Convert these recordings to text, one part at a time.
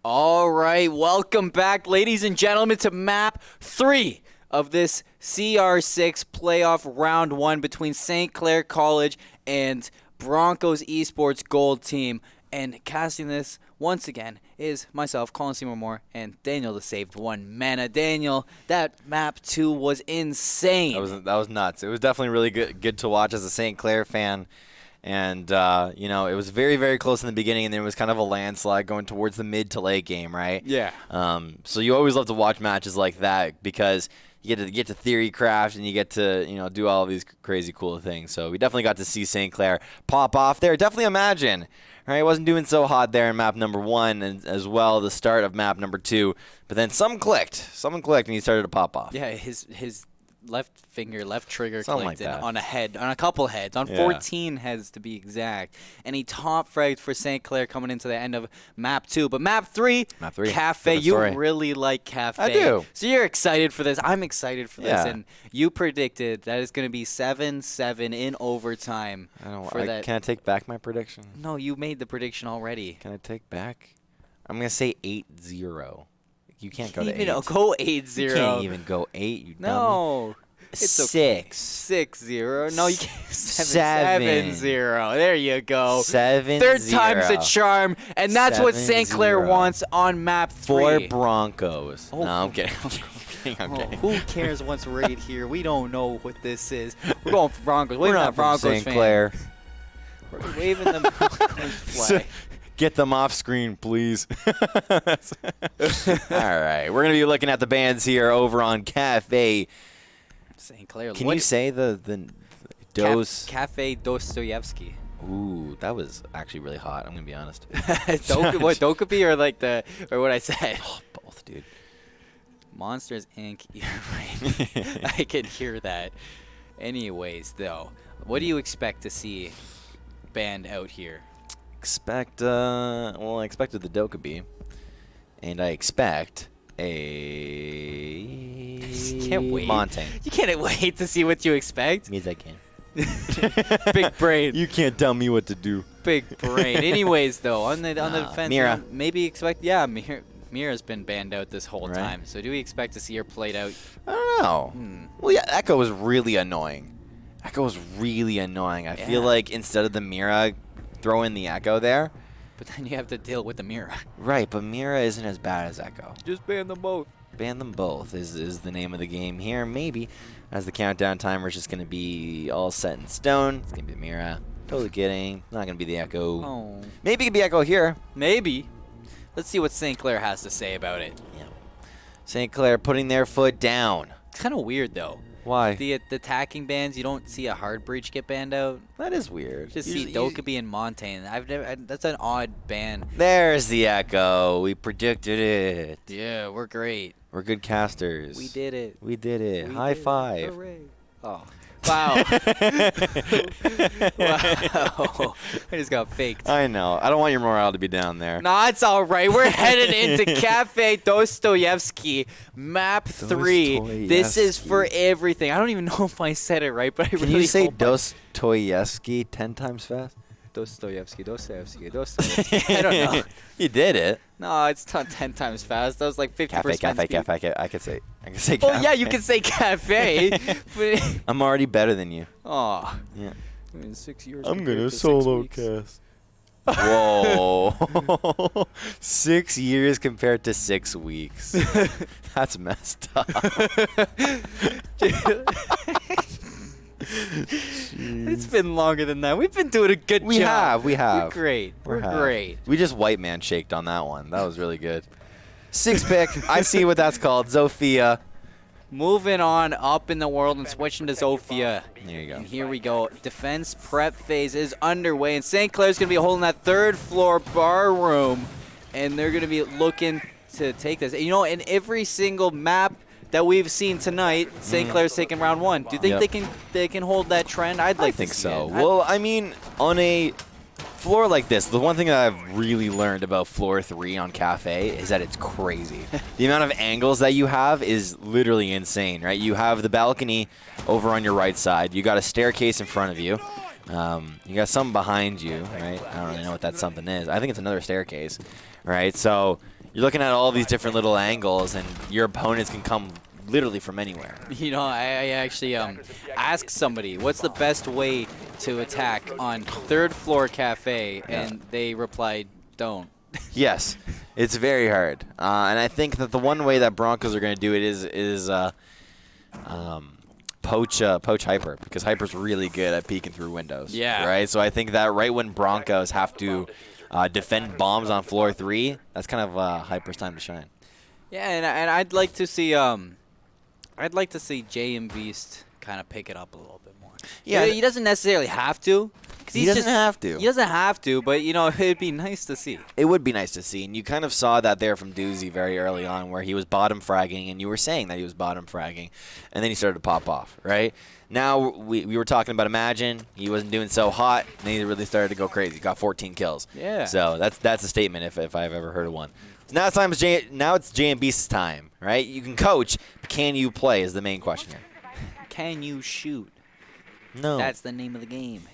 All right, welcome back, ladies and gentlemen, to map 3 of this CR6 playoff round 1 between St. Clair College and Broncos Esports Gold Team. And casting this once again is myself, Colin Seymour Moore, and Daniel the Saved One Mana. Daniel, that map 2 was insane. That was nuts. It was definitely really good to watch as a St. Clair fan. And, it was very, very close in the beginning, and then it was kind of a landslide going towards the mid to late game, right? Yeah. So you always love to watch matches like that because you get to theory craft and you get to, do all of these crazy cool things. So we definitely got to see St. Clair pop off there. Definitely imagine, right? It wasn't doing so hot there in map number 1 and as well the start of map number 2. But then something clicked, and he started to pop off. Yeah, his left trigger Something clicked like that. on a couple heads, on 14 heads to be exact. And he top fragged for St. Clair coming into the end of map 2. But map 3, Cafe, you really like Cafe. I do. So you're excited for this. I'm excited for this. Yeah. And you predicted that it's going to be 7-7 in overtime. Can I take back my prediction? No, you made the prediction already. Can I take back? I'm going to say 8-0. You can't go to 8. Go 8-0. You can't even go 8, you No. It's 6-0. No, you can't. 7-0. There you go. 7-0. Third time's a charm, and that's what St. Clair 7-0. wants on map 3. For Broncos. Oh, no, I'm kidding. I'm kidding. Who cares what's right here? We don't know what this is. We're going for Broncos. We're not Broncos from St. Clair. We're waving the Broncos flag. Get them off screen, please. All right. We're going to be looking at the bands here over on Cafe. St. Clair. Can you say the Dos? Cafe Dostoyevsky. Ooh, that was actually really hot. I'm going to be honest. What, Dokkaebi or what I said? Oh, both, dude. Monsters, Inc. Right. I can hear that. Anyways, though, what do you expect to see banned out here? I expected the Dokkaebi, and I expect a can't wait. Montaigne. You can't wait to see what you expect. Means I can. Big brain. You can't tell me what to do. Big brain. Anyways, though, on the defense, Mira. Maybe expect. Mira's been banned out this whole time. So do we expect to see her played out? I don't know. Well, yeah, Echo was really annoying. I feel like instead of the Mira, throw in the Echo there. But then you have to deal with the Mira. Right, but Mira isn't as bad as Echo. Just ban them both. Ban them both is the name of the game here. Maybe as the countdown timer is just going to be all set in stone. It's going to be Mira. Totally kidding. Not going to be the Echo. Oh. Maybe it could be Echo here. Maybe. Let's see what St. Clair has to say about it. Yeah. St. Clair putting their foot down. It's kind of weird, though. Why? The attacking bans, you don't see a hard breach get banned out. That is weird. Just see Dokkaebi and Montaigne. That's an odd ban. There's the Echo. We predicted it. Yeah, we're great. We're good casters. We did it. High five. Hooray. Oh. Wow. Wow. I just got faked. I know. I don't want your morale to be down there. Nah, it's all right. We're headed into Cafe Dostoyevsky, map 3. This is for everything. I don't even know if I said it right, but I really Can you say hope Dostoyevsky 10 times fast? Dostoyevsky. I don't know. You did it. No, it's not 10 times fast. That was like 50%. Cafe. I can say cafe. Oh, yeah, you can say cafe. But I'm already better than you. Oh. Yeah. In 6 years. I'm going to solo cast. Whoa. 6 years compared to 6 weeks. That's messed up. It's been longer than that. We've been doing a good job. We have. We're great. We're great. We just white man shaked on that one. That was really good. 6 pick. I see what that's called. Zofia. Moving on up in the world and switching to Zofia. There you go. And here we go. Defense prep phase is underway. And St. Clair's going to be holding that 3rd floor bar room. And they're going to be looking to take this. You know, in every single map that we've seen tonight, St. Clair's taking round 1. Do you think they can hold that trend? I'd like to think see so. it. Well, I mean, on a floor like this, the one thing that I've really learned about floor 3 on Cafe is that it's crazy. The amount of angles that you have is literally insane, right? You have the balcony over on your right side. You got a staircase in front of you. You got something behind you, right? I don't really know what that something is. I think it's another staircase, right? So you're looking at all these different little angles, and your opponents can come literally from anywhere. You know, I actually asked somebody, what's the best way to attack on 3rd floor cafe, and they replied, don't. Yes, it's very hard, and I think that the one way that Broncos are going to do it is poach Hyper, because Hyper's really good at peeking through windows. Yeah. Right. So I think that right when Broncos have to defend bombs on floor 3, that's kind of Hyper's time to shine. Yeah, and I'd like to see Jay and Beast kind of pick it up a little bit more. Yeah, he doesn't necessarily have to. He doesn't have to. He doesn't have to, but you know, it'd be nice to see. It would be nice to see, and you kind of saw that there from Doozy very early on, where he was bottom fragging, and you were saying that he was bottom fragging, and then he started to pop off, right? Now we were talking about Imagine. He wasn't doing so hot, and then he really started to go crazy. He got 14 kills. Yeah. So that's a statement if I've ever heard of one. So now it's Jay and Beast's time, right? You can coach, but can you play is the main question here. Can you shoot? No. That's the name of the game.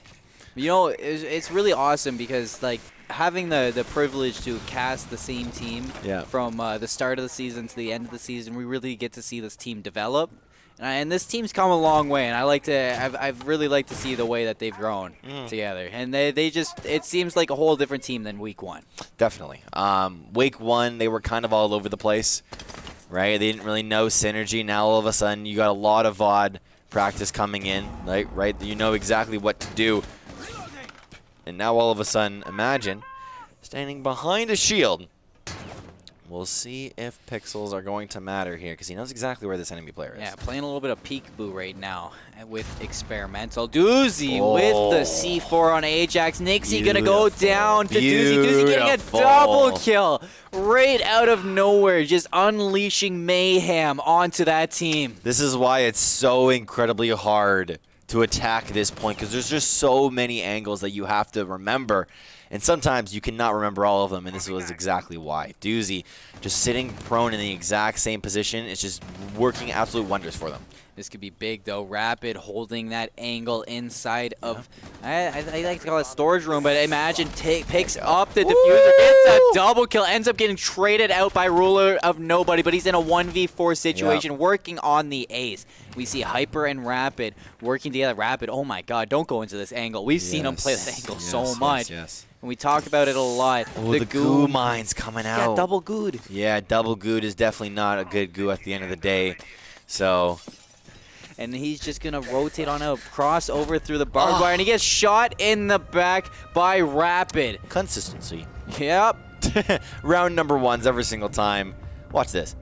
You know, it's really awesome because, like, having the privilege to cast the same team from the start of the season to the end of the season, we really get to see this team develop. And this team's come a long way, and I've really liked to see the way that they've grown together. And they just, it seems like a whole different team than week 1. Definitely. Week 1, they were kind of all over the place, right? They didn't really know synergy. Now all of a sudden, you got a lot of VOD practice coming in, right? You know exactly what to do. And now all of a sudden, Imagine standing behind a shield. We'll see if pixels are going to matter here, because he knows exactly where this enemy player is. Yeah, playing a little bit of peekaboo right now with Experimental. Doozy with the C4 on Ajax. Nixie going to go down to Doozy. Doozy getting a double kill right out of nowhere, just unleashing mayhem onto that team. This is why it's so incredibly hard to attack this point, because there's just so many angles that you have to remember. And sometimes you cannot remember all of them, and this was exactly why. Doozy just sitting prone in the exact same position. It's just working absolute wonders for them. This could be big, though. Rapid holding that angle inside of, I like to call it storage room, but Imagine picks up the diffuser, gets a double kill, ends up getting traded out by Ruler of Nobody, but he's in a 1v4 situation working on the ace. We see Hyper and Rapid working together. Rapid, oh my god, don't go into this angle. We've seen him play that angle so much. And we talk about it a lot. Oh, the goo mine's coming out. Yeah, double gooed. Yeah, double gooed is definitely not a good goo at the end of the day. So... And he's just going to rotate on a crossover through the barbed wire, and he gets shot in the back by Rapid. Consistency. Yep. Round number 1s every single time. Watch this.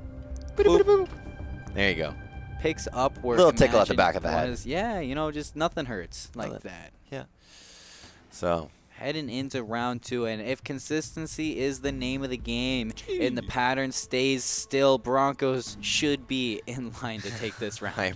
Boop. There you go. Picks up where little tickle at the back of the head. Yeah, you know, just nothing hurts like that. Yeah. So... heading into round 2, and if consistency is the name of the game and the pattern stays still, Broncos should be in line to take this round.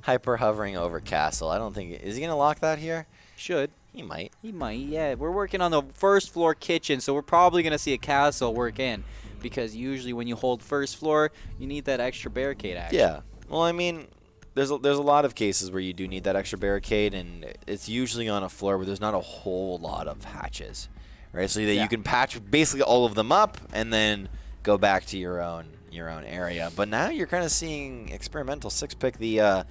Hyper hovering over Castle. I don't think... is he going to lock that here? Should. He might. He might, yeah. We're working on the first floor kitchen, so we're probably going to see a Castle work in, because usually when you hold first floor, you need that extra barricade action. Yeah. Well, I mean... There's a lot of cases where you do need that extra barricade, and it's usually on a floor where there's not a whole lot of hatches, right? So that you can patch basically all of them up and then go back to your own area. But now you're kind of seeing Experimental 6 pick the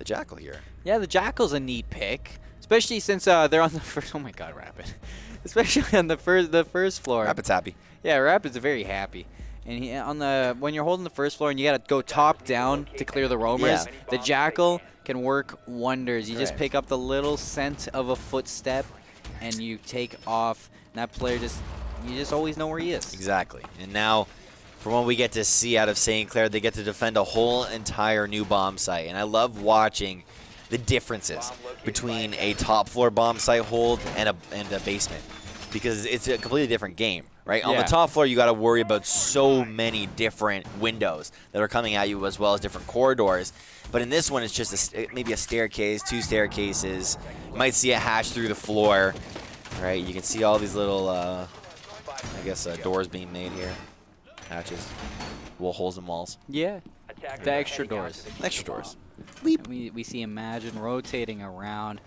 Jackal here. Yeah, the Jackal's a neat pick, especially since they're on the first. Oh my God, Rapid! Especially on the first floor. Rapid's happy. Yeah, Rapid's very happy. And when you're holding the first floor and you got to go top down to clear the roamers, the Jackal can work wonders. You just pick up the little scent of a footstep and you take off. And that player you just always know where he is. Exactly. And now, from what we get to see out of St. Clair, they get to defend a whole entire new bomb site. And I love watching the differences between a top floor bomb site hold and a basement, because it's a completely different game. Right? On the top floor, you got to worry about so many different windows that are coming at you, as well as different corridors. But in this one, it's just maybe a staircase, 2 staircases. You might see a hatch through the floor. Right? You can see all these little, I guess, doors being made here. Hatches. Little holes in walls. Yeah. The extra doors. Extra doors. We see Imagine rotating around.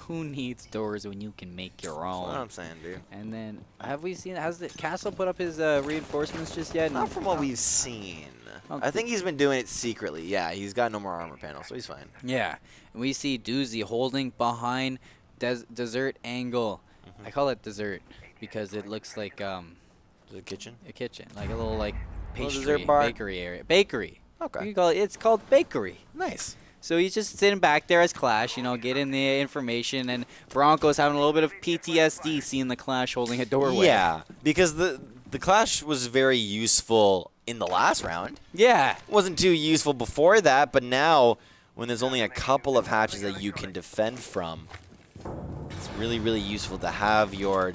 who needs doors when you can make your That's what own? I'm saying, dude. And then, have we seen, has the Castle put up his reinforcements just yet? Not from what we've seen. I think he's been doing it secretly. Yeah, he's got no more armor panels, so he's fine. Yeah. And we see Doozy holding behind dessert angle. I call it dessert because it looks like Is it a kitchen? a kitchen, like a little like Little pastry, dessert bar? bakery area. Bakery. Okay. You call it, it's called bakery. Nice. So he's just sitting back there as Clash, you know, getting the information, and Bronco's having a little bit of PTSD seeing the Clash holding a doorway. Yeah, because the Clash was very useful in the last round. Yeah. Wasn't too useful before that, but now when there's only a couple of hatches that you can defend from, it's really, really useful to have your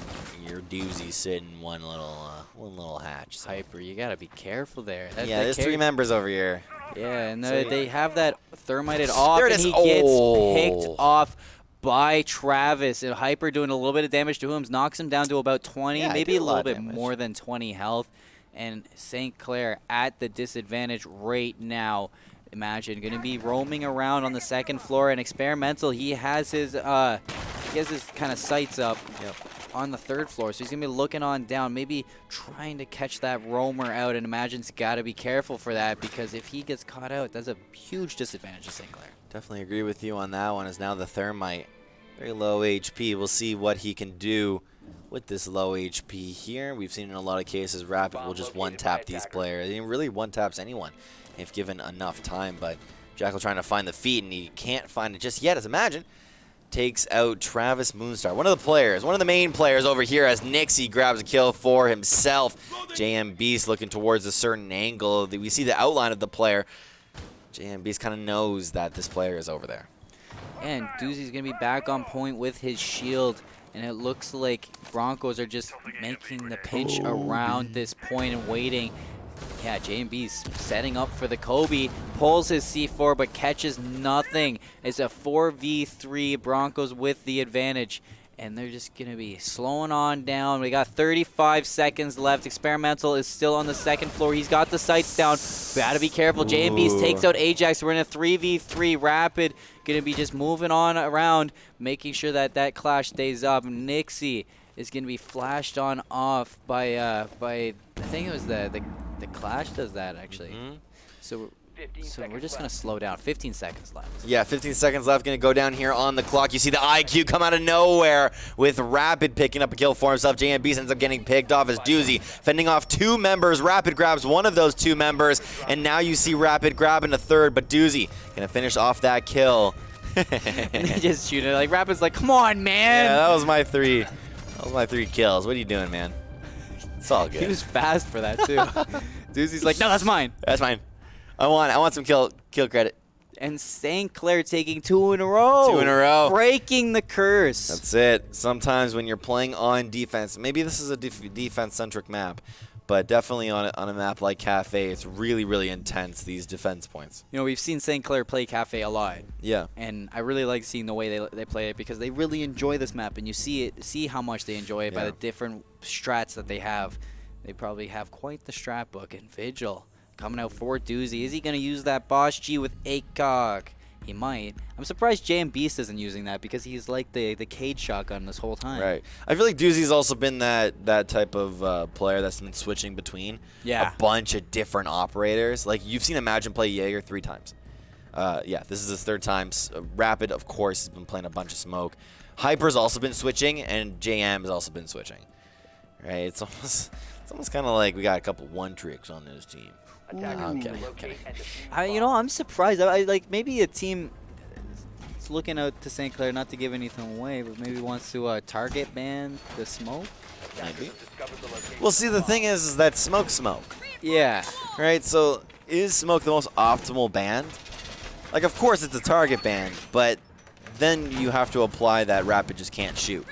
doozy sit in one little hatch. So. Hyper, you gotta be careful there. Yeah, there's 3 members over here. Yeah, and So they have that thermited off, There it and is. he gets Oh. picked off by Travis. And Hyper doing a little bit of damage to him, knocks him down to about 20, Yeah, maybe did a a lot little of bit damage. more than 20 health. And St. Clair at the disadvantage right now. Imagine going to be roaming around on the second floor, and Experimental, he has his kind of sights up. Yep. On the third floor, so he's gonna be looking on down, maybe trying to catch that roamer out, and Imagine's got to be careful for that, because if he gets caught out, that's a huge disadvantage to St. Clair. Definitely agree with you on that one. As now the Thermite, very low HP. We'll see what he can do with this low HP here. We've seen in a lot of cases Rapid will just one-tap these players. He really one-taps anyone if given enough time, but Jackal trying to find the feet, and he can't find it just yet, as Imagine takes out Travis Moonstar, one of the main players over here, as Nixie grabs a kill for himself. JM Beast looking towards a certain angle. We see the outline of the player. JM Beast kind of knows that this player is over there. And Doozy's gonna be back on point with his shield, and it looks like Broncos are just making the pinch around this point and waiting. Yeah, JMB's setting up for the Kobe, pulls his C4 but catches nothing. It's a 4v3, Broncos with the advantage, and they're just going to be slowing on down. We got 35 seconds left. Experimental is still on the second floor. He's got the sights down. Gotta be careful. JMB's takes out Ajax. We're in a 3v3. Rapid going to be just moving on around, making sure that that Clash stays up. Nixie is going to be flashed on off by I think it was the Clash does that, actually. So we're just going to slow down. 15 seconds left. Yeah, 15 seconds left. Going to go down here on the clock. You see the IQ come out of nowhere with Rapid picking up a kill for himself. JMB ends up getting picked off as Doozy fending off 2 members. Rapid grabs one of those 2 members, and now you see Rapid grabbing a third, but Doozy going to finish off that kill. And they just shoot it. Like, Rapid's like, come on, man. Yeah, that was my 3. That was my 3 kills. What are you doing, man? It's all good. He was fast for that, too. Doozy's like, no, that's mine. That's fine. I want some kill credit. And St. Clair taking 2 in a row. 2 in a row. Breaking the curse. That's it. Sometimes when you're playing on defense, maybe this is a defense-centric map, but definitely on a map like Cafe, it's really, really intense, these defense points. You know, we've seen St. Clair play Cafe a lot. Yeah. And I really like seeing the way they play it, because they really enjoy this map, and you see how much they enjoy it by the different strats that they have. They probably have quite the strat book. And Vigil coming out for Doozy. Is he going to use that Boss G with ACOG? He might. I'm surprised JM Beast isn't using that, because he's like the Cage shotgun this whole time. Right. I feel like Doozy's also been that type of player that's been switching between a bunch of different operators. Like, you've seen Imagine play Jaeger 3 times. Yeah, this is his 3rd time. Rapid, of course, has been playing a bunch of smoke. Hyper's also been switching, and JM has also been switching. Right? It's almost kind of like we got a couple one tricks on this team. I'm kidding. You know, I'm surprised. I like, maybe a team is looking out to St. Clair, not to give anything away, but maybe wants to target ban the smoke. Maybe. Well, see, the thing is that smoke. Yeah. Right? So is smoke the most optimal ban? Like, of course it's a target ban, but then you have to apply that Rapid just can't shoot.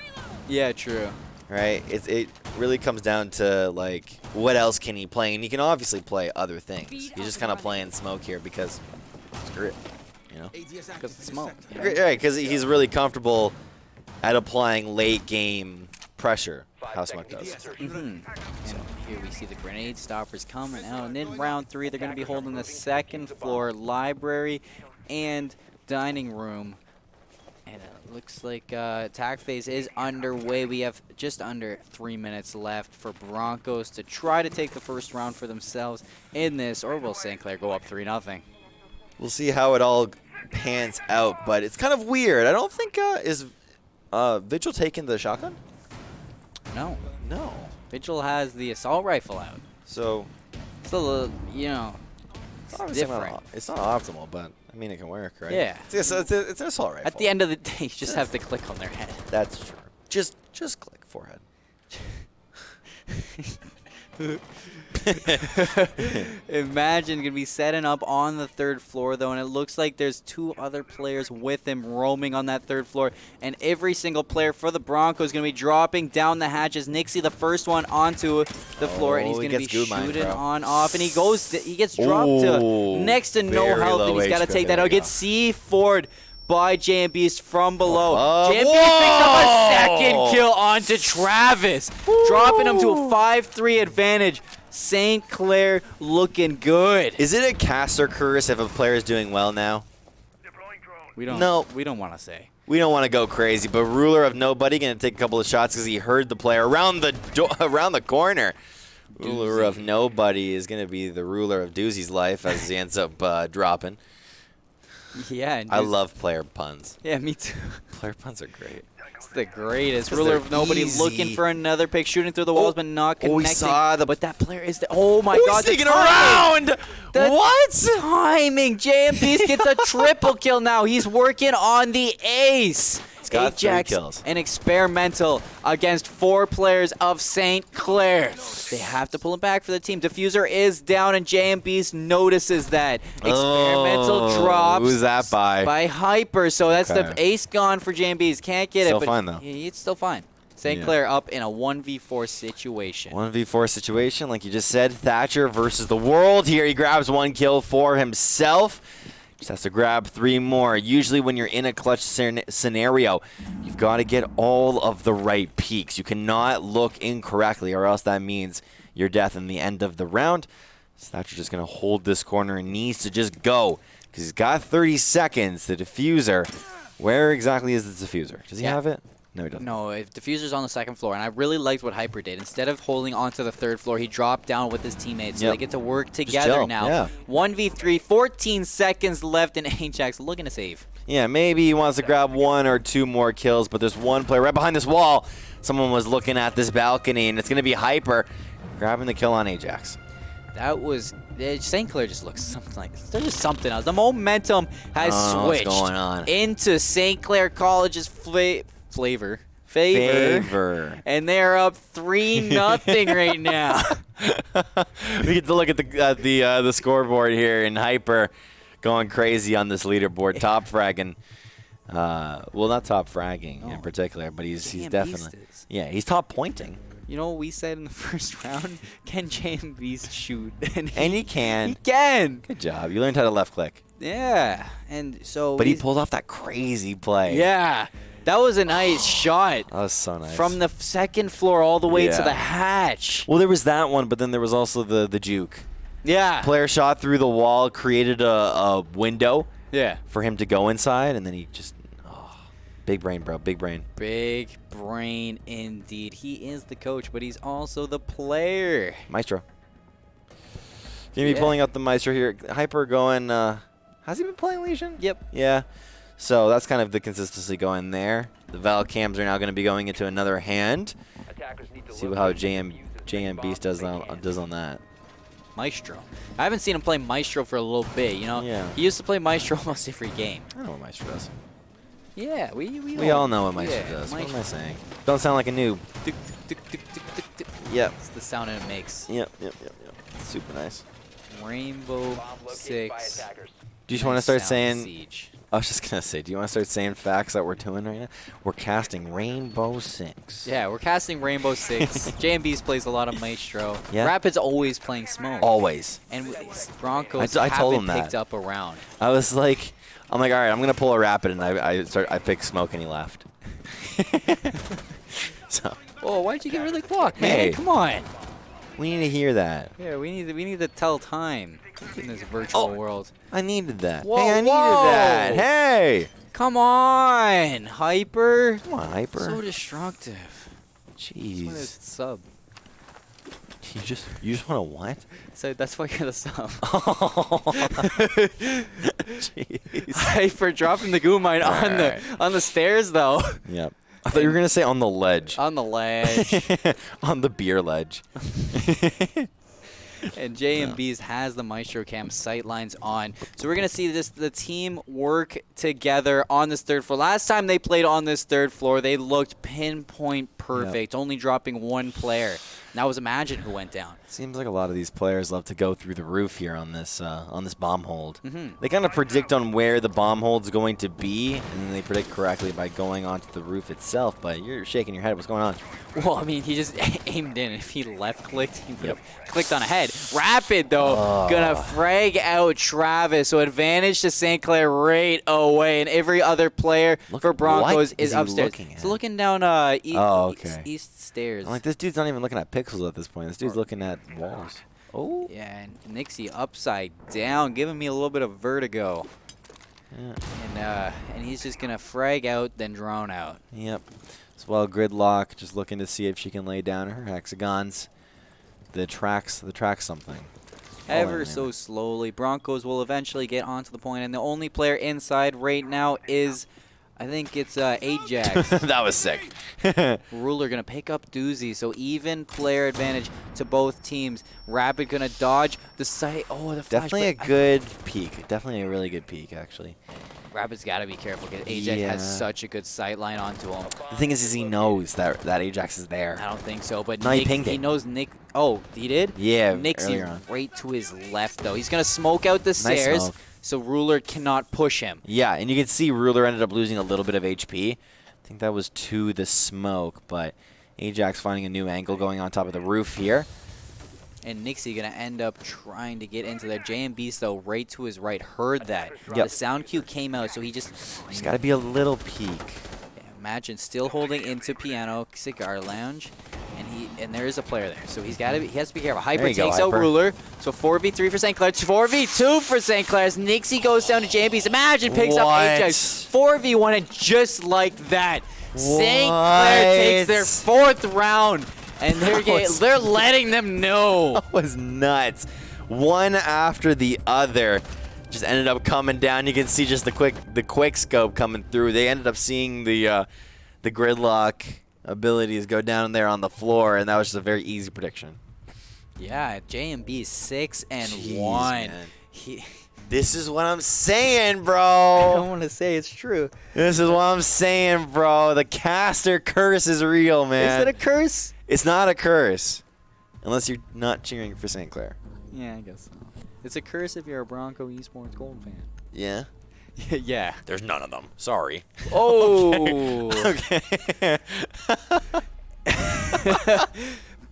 Yeah, true. Right? It really comes down to, like, what else can he play? And he can obviously play other things. He's just kind of playing smoke here because screw it, you know? Because of smoke. Right, because he's really comfortable at applying late game pressure, how smoke does. And here we see the grenade stoppers coming out. And then round 3, they're going to be holding the second floor library and dining room. And it looks like attack phase is underway. We have just under 3 minutes left for Broncos to try to take the first round for themselves in this, or will St. Clair go up 3-0? We'll see how it all pans out, but it's kind of weird. I don't think is Vigil taking the shotgun? No. No. Vigil has the assault rifle out. So It's a little, you know, it's different. It's not optimal, but I mean it can work, right? Yeah. It's an assault rifle. At the end of the day, you just have to click on their head. That's true. Just click forehead. Imagine gonna be setting up on the 3rd floor though, and it looks like there's 2 other players with him roaming on that 3rd floor, and every single player for the Broncos is gonna be dropping down the hatches. Nixie, the first one onto the floor, and he's gonna be shooting on off, and he gets dropped to next to no health, and he's gotta take that out. Gets C4'd by JMBeast from below. JMBeast picks up a 2nd kill onto Travis, dropping him to a 5-3 advantage. St. Clair looking good. Is it a caster curse if a player is doing well now? We don't want to say. We don't want to go crazy, but Ruler of Nobody going to take a couple of shots because he heard the player around the corner. Ruler of Nobody is going to be the ruler of Doozy's life as he ends up dropping. Yeah, I love player puns. Yeah, me too. Player puns are great. It's the greatest. Ruler of Nobody looking for another pick, shooting through the walls, but not connecting. We saw but that player is the. Oh my God! He's sneaking around. What timing? JMBeast gets a triple kill now. He's working on the ace. He's got Ajax 3 kills. and experimental against 4 players of St. Clair. They have to pull him back for the team. Diffuser is down, and JMBeast notices that. Experimental drops. Who's that by? By Hyper. So that's the ace gone for JMBeast. Can't get Still it, but fine, though. it's still fine. St. Clair up in a 1v4 situation. 1v4 situation, like you just said. Thatcher versus the world here. He grabs 1 kill for himself. Just has to grab 3 more. Usually when you're in a clutch scenario, you've got to get all of the right peaks. You cannot look incorrectly, or else that means your death in the end of the round. So Thatcher's just going to hold this corner and needs to just go because he's got 30 seconds. The diffuser. Where exactly is the diffuser? Does he have it? No, he doesn't. No, Diffuser's on the 2nd floor, and I really liked what Hyper did. Instead of holding onto the 3rd floor, he dropped down with his teammates, so they get to work together now. Yeah. 1v3, 14 seconds left, and Ajax looking to save. Yeah, maybe he wants to grab 1 or 2 more kills, but there's 1 player right behind this wall. Someone was looking at this balcony, and it's going to be Hyper grabbing the kill on Ajax. That was... St. Clair just looks something like... There's just something else. The momentum has switched what's going on? Into St. Clair College's favor. And they're up 3-0 right now. We get to look at the scoreboard here, and Hyper going crazy on this leaderboard, top fragging. Well, not top fragging in particular, but he's definitely he's top pointing. You know what we said in the first round? Can JMBeast shoot? And he can. He can. Good job. You learned how to left click. Yeah, and so. But he pulled off that crazy play. Yeah. That was a nice shot. That was so nice. From the 2nd floor all the way to the hatch. Well, there was that one, but then there was also the juke. Yeah. Player shot through the wall, created a window for him to go inside, and then he just... big brain, bro. Big brain. Big brain indeed. He is the coach, but he's also the player. Maestro. Gonna be pulling out the Maestro here. Hyper going... has he been playing Legion? Yep. Yeah. So that's kind of the consistency going there. The Val cams are now going to be going into another hand. See how JMBeast does on that. Maestro. I haven't seen him play Maestro for a little bit, you know? Yeah. He used to play Maestro almost every game. I know what Maestro does. Yeah, we all know what Maestro does. What am I saying? Don't sound like a noob. Yep. It's the sound it makes. Yep. Super nice. Rainbow 6. Do you just want to start saying... Siege. I was just going to say, do you want to start saying facts that we're doing right now? We're casting Rainbow 6. Yeah, we're casting Rainbow 6. JMBeast plays a lot of Maestro. Yeah. Rapid's always playing Smoke. Always. And Broncos I told haven't him picked up a round. I'm like, all right, I'm going to pull a Rapid, and I picked Smoke, and he left. So. Oh, why'd you get rid of the clock, man? Hey. Come on. We need to hear that. Yeah, we need to tell time in this virtual world. I needed that. Whoa, hey, I needed that. Hey! Come on, Hyper. Come on, Hyper. So destructive. Jeez. Sub. You just want to what? So that's why you're the sub. Jeez. Hyper dropping the goo mine on the stairs though. Yep. I thought you were gonna say on the ledge. On the ledge. On the beer ledge. And JMB's has the Maestro Cam sight lines on. So we're going to see the team work together on this third floor. Last time they played on this third floor, they looked pinpoint perfect, only dropping one player. And that was Imagine who went down. Seems like a lot of these players love to go through the roof here on this bomb hold. Mm-hmm. They kind of predict on where the bomb hold's going to be, and then they predict correctly by going onto the roof itself. But you're shaking your head. What's going on? Well, I mean, he just aimed in. If he left-clicked, he would have clicked on ahead. Rapid, though, gonna frag out Travis. So advantage to St. Clair right away. And every other player for Broncos is upstairs. He's looking down east stairs. I'm like, this dude's not even looking at pixels at this point. This dude's looking at walls. Oh. Yeah, and Nixie upside down, giving me a little bit of vertigo. Yeah. And he's just gonna frag out, then drone out. Yep. As well, Gridlock just looking to see if she can lay down her hexagons. The tracks something. Ever so slowly, Broncos will eventually get onto the point, and the only player inside right now is, I think it's Ajax. That was sick. Ruler gonna pick up Doozy, so even player advantage to both teams. Rapid gonna dodge the sight. Oh, the flash. Definitely a good peek. Definitely a really good peek, actually. Rapid's gotta be careful because Ajax has such a good sight line onto him. The thing is he knows that Ajax is there. I don't think so, but No, he knows Nick. Oh, he did? Yeah, Nixie right to his left, though. He's gonna smoke out the stairs. Smoke. So Ruler cannot push him. Yeah, and you can see Ruler ended up losing a little bit of HP. I think that was to the smoke, but Ajax finding a new angle going on top of the roof here. And Nixie going to end up trying to get into there. JMB's, though, right to his right, heard that. Yep. The sound cue came out, so he just... He's got to be a little peek. Yeah, Imagine still holding into piano, cigar lounge. And there is a player there, so he has to be careful. Hyper takes out Ruler, so 4v3 for St. Clair, 4v2 for St. Clair. As Nixie goes down to JMB's. Imagine picks up Ajax, 4v1, and just like that, St. Clair takes their 4th round, and they're letting them know. That was nuts. One after the other just ended up coming down. You can see just the quick scope coming through. They ended up seeing the Gridlock abilities go down there on the floor, and that was just a very easy prediction. Yeah, JMB is 6-1. Man. This is what I'm saying, I bro. don't want to say it's true. This is what I'm saying, bro. The caster curse is real, man. Is it a curse? It's not a curse, unless you're not cheering for St. Clair. Yeah, I guess so. It's a curse if you're a Bronco Esports Gold fan. Yeah. Yeah. There's none of them. Sorry. Oh. Okay.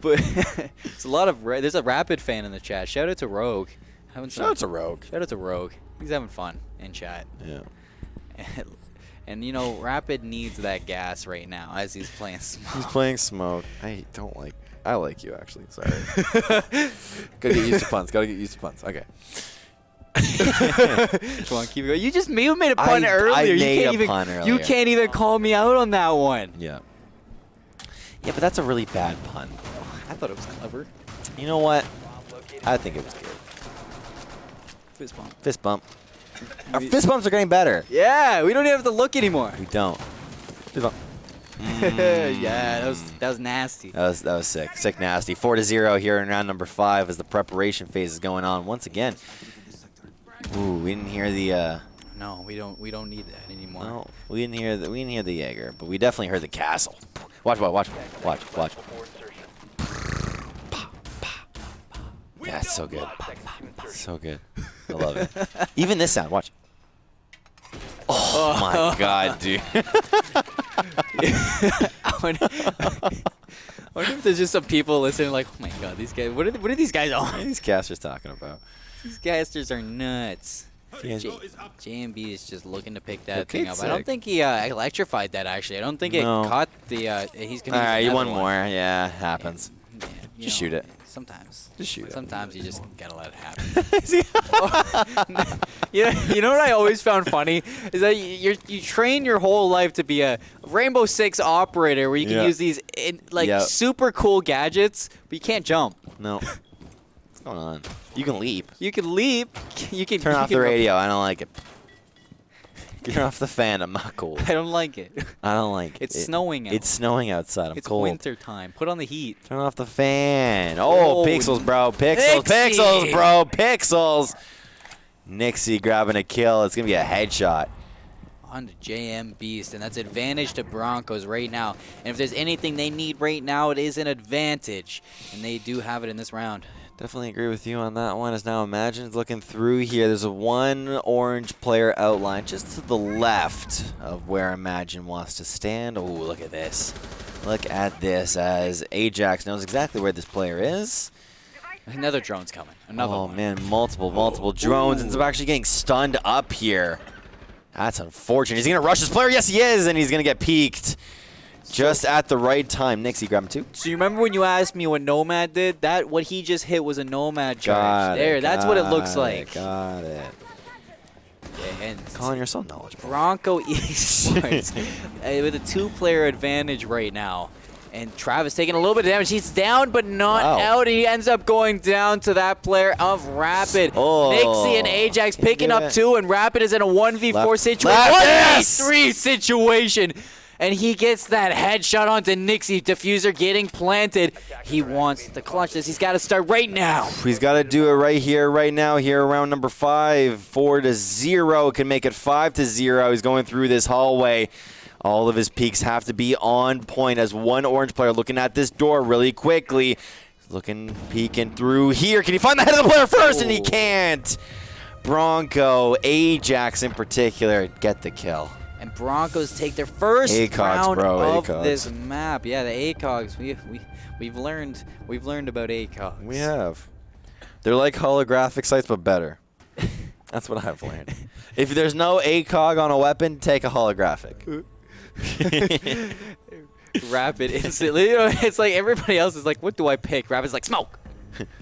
But it's a lot of there's a Rapid fan in the chat. Shout out to Rogue. Shout out to Rogue. Shout out to Rogue. He's having fun in chat. Yeah. And you know, Rapid needs that gas right now as he's playing Smoke. He's playing Smoke. I like you actually. Sorry. Gotta get used to puns. Gotta get used to puns. Okay. Come on, keep it going. You made a pun earlier. I made a pun earlier. You can't even call me out on that one. Yeah. Yeah, but that's a really bad pun. I thought it was clever. You know what? I think it was good. Fist bump. Fist bump. Our fist bumps are getting better. Yeah, we don't even have to look anymore. We don't. Fist bump. Yeah, that was nasty. That was sick. Sick nasty. 4-0 here in round number 5 as the preparation phase is going on once again. Ooh, we didn't hear the No, we don't need that anymore. No, we didn't hear the Jaeger, but we definitely heard the castle. Watch. Yeah, it's so good. So good. I love it. Even this sound, watch. Oh my god, dude. I wonder if there's just some people listening like, oh my god, these guys, what are these guys on? What are these casters talking about? These casters are nuts. JMB is just looking to pick that thing up. I don't think he electrified that, actually. I don't think it caught the... he's gonna All right, you won more. Yeah, happens. Yeah, Just shoot it. Sometimes. Just shoot it. Sometimes you just gotta let it happen. You know what I always found funny is that you train your whole life to be a Rainbow Six operator where you can use these super cool gadgets, but you can't jump. No. What's going on? You can leap. You can leap. You can Turn off the radio. I don't like it. Turn off the fan. I'm not cold. I don't like it. I don't like it. It's snowing out. It's snowing outside. I'm it's cold. winter time. Put on the heat. Turn off the fan. Oh, pixels, bro. Pixels. Nixie. Pixels, bro. Pixels. Nixie grabbing a kill. It's going to be a headshot. On to JM Beast, and that's advantage to Broncos right now. And if there's anything they need right now, it is an advantage. And they do have it in this round. Definitely agree with you on that one. As now Imagine's looking through here. There's a one orange player outline just to the left of where Imagine wants to stand. Oh, look at this. Look at this as Ajax knows exactly where this player is. Another drone's coming. Another one. Man, multiple drones. Ends up actually getting stunned up here. That's unfortunate. Is he going to rush this player? Yes, he is, and he's going to get peeked. Just at the right time. Nixie, grab him too. So you remember when you asked me what Nomad did? What he just hit was a Nomad charge. That's what it looks like. Got it. Yeah, and Calling yourself knowledgeable. Bronco Esports with a 2-player advantage right now. And Travis taking a little bit of damage. He's down, but not out. He ends up going down to that player of Rapid. Oh. Nixie and Ajax picking up 2, and Rapid is in a 1v4 situation. 1v3 situation. And he gets that headshot onto Nixie. Diffuser getting planted. He wants to clutch this. He's got to start right now. He's got to do it right here, right now, here around number 5. 4-0. Can make it 5-0. He's going through this hallway. All of his peaks have to be on point as one orange player looking at this door really quickly. Looking, peeking through here. Can he find the head of the player first? And he can't. Bronco, Ajax in particular, get the kill. And Broncos take their first round of this map. Yeah, the ACOGs. We've learned about ACOGs. We have. They're like holographic sights, but better. That's what I've learned. If there's no ACOG on a weapon, take a holographic. Rapid instantly. You know, it's like everybody else is like, what do I pick? Rapid's like, smoke.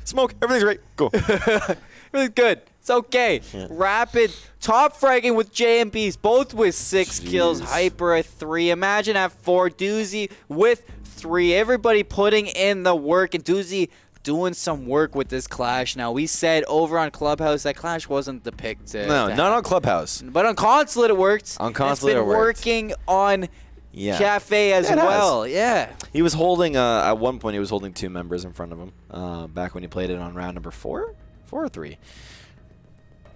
Smoke. Everything's right. Go. Everything's good. It's okay. Yeah. Rapid top fragging with JMBs, both with 6 kills. Hyper at 3. Imagine at 4. Doozy with 3. Everybody putting in the work, and Doozy doing some work with this Clash. Now, we said over on Clubhouse that Clash wasn't the pick to not on Clubhouse. But on Consulate it worked. On Consulate it worked. It's been working on Cafe as well. Yeah. He was holding, at one point, he was holding 2 members in front of him back when he played it on round number 4? 4 or 3?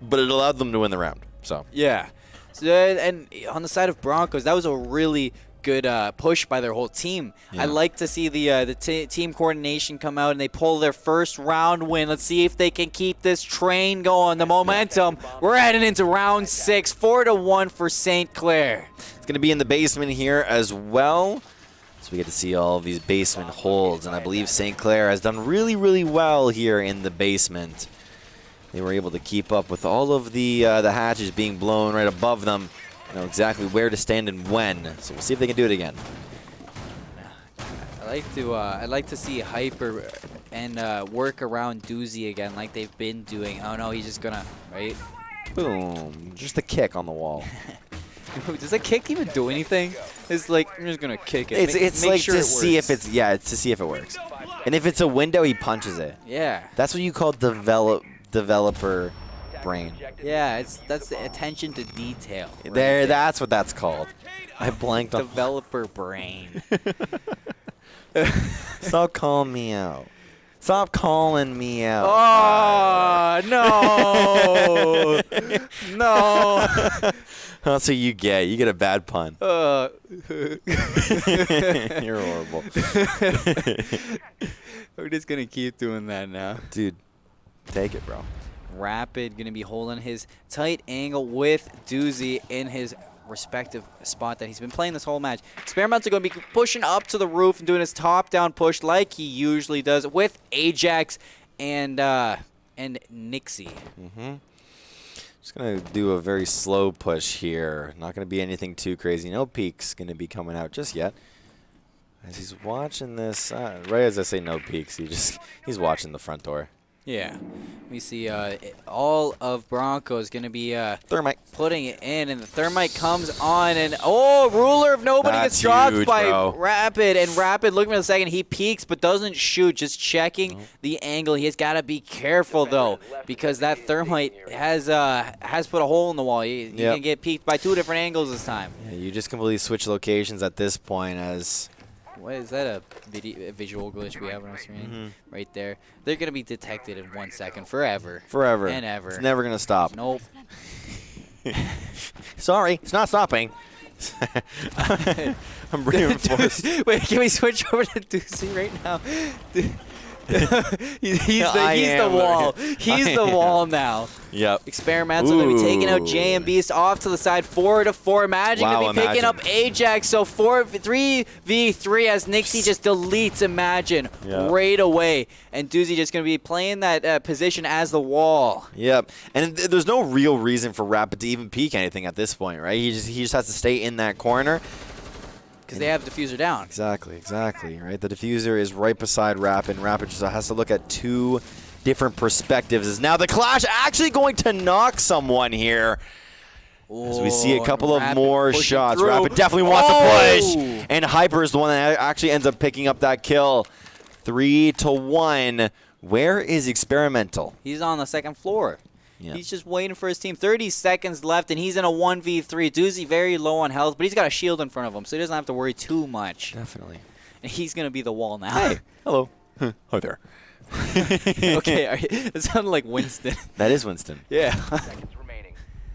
But it allowed them to win the round. So yeah. So, and on the side of Broncos, that was a really good push by their whole team. Yeah. I like to see the team coordination come out and they pull their first round win. Let's see if they can keep this train going. The momentum. We're heading into round 6. 4-1 for St. Clair. It's going to be in the basement here as well. So we get to see all of these basement holds, and I believe St. Clair has done really, really well here in the basement. They were able to keep up with all of the hatches being blown right above them. Know exactly where to stand and when. So we'll see if they can do it again. I'd like to see Hyper and work around Doozy again, like they've been doing. Oh no, he's just gonna Boom! Just a kick on the wall. Does that kick even do anything? It's like I'm just gonna kick it. It's like to see if it's it's to see if it works. And if it's a window, he punches it. Yeah. That's what you call developer brain. Yeah, that's the attention to detail. Right there, that's what that's called. I blanked on developer brain. Stop calling me out. Stop calling me out. Oh, no. No. That's what you get. You get a bad pun. You're horrible. We're just going to keep doing that now. Dude, take it, bro. Rapid going to be holding his tight angle with Doozy in his respective spot that he's been playing this whole match. Experimental going to be pushing up to the roof and doing his top-down push like he usually does with Ajax and Nixie. Just going to do a very slow push here. Not going to be anything too crazy. No peaks going to be coming out just yet. As he's watching this, right as I say no peeks, he's watching the front door. Yeah. We see all of Bronco is going to be Thermite. putting it in, and the Thermite comes on, and Ruler of Nobody That's gets dropped huge, by bro. Rapid, and Rapid, looking for the second, he peeks but doesn't shoot, just checking the angle. He has got to be careful, though, because that Thermite has put a hole in the wall. He can get peeked by 2 different angles this time. Yeah, you just completely switch locations at this point as... What is that, a visual glitch we have on our screen? Right there. They're going to be detected in 1 second forever. Forever. And ever. It's never going to stop. Nope. Sorry, it's not stopping. I'm reinforced. Wait, can we switch over to Doozy right now? he's the wall. He's the wall now. Yep. Experimental going to be taking out J and Beast off to the side, 4-4. Imagine going to be picking up Ajax, so 3v3 as Nixie just deletes Imagine right away. And Doozy just going to be playing that position as the wall. Yep. And there's no real reason for Rapid to even peek anything at this point, right? He just has to stay in that corner. Because they have Diffuser down. Exactly, right? The Diffuser is right beside Rapid. Rapid just has to look at 2 different perspectives. Is now the Clash actually going to knock someone here? As we see a couple of more shots. Through. Rapid definitely wants to push. And Hyper is the one that actually ends up picking up that kill. 3-1. Where is Experimental? He's on the second floor. Yeah. He's just waiting for his team. 30 seconds left, and he's in a 1v3. Doozy very low on health, but he's got a shield in front of him, so he doesn't have to worry too much. Definitely. And he's going to be the wall now. Hey, hello. Hi there. Okay, it sounded like Winston. That is Winston. Yeah.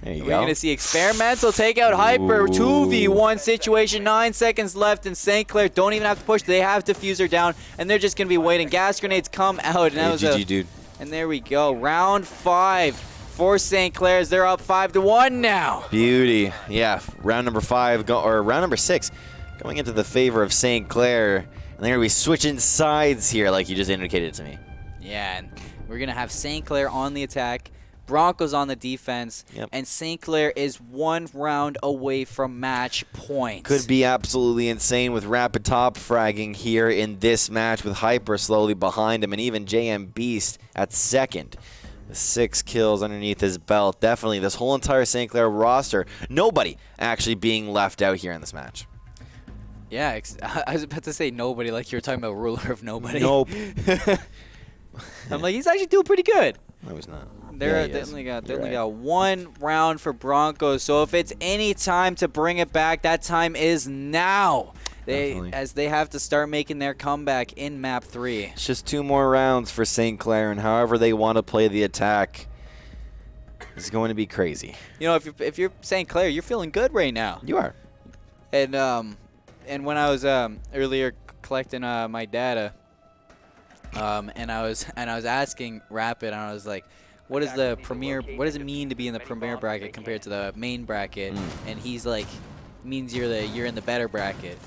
There you We're go. going to see Experimental take out Hyper. 2v1 situation. 9 seconds left, and St. Clair don't even have to push. They have Diffuser down, and they're just going to be waiting. Gas grenades come out, and that was GG, dude. And there we go. Round 5 for St. Clair's. They're up 5-1 now. Beauty. Yeah, round number 5, round number 6, going into the favor of St. Clair. And they're going to be switching sides here like you just indicated to me. Yeah, and we're going to have St. Clair on the attack, Broncos on the defense, and St. Clair is 1 round away from match point. Could be absolutely insane with Rapid top fragging here in this match with Hyper slowly behind him and even JM Beast at second. 6 kills underneath his belt. Definitely this whole entire St. Clair roster, nobody actually being left out here in this match. Yeah, I was about to say nobody, like you were talking about Ruler of Nobody. Nope. I'm like, he's actually doing pretty good. No, he's not. They only got 1 round for Broncos, so if it's any time to bring it back, that time is now. As they have to start making their comeback in map 3. It's just 2 more rounds for St. Clair, and however they want to play the attack is going to be crazy. You know, if you're St. Clair, you're feeling good right now. You are. And when I was earlier collecting my data, and I was asking Rapid, and I was like, what is the premier? What does it mean to be in the premier bracket compared to the main bracket? And he's like, means you're in the better bracket.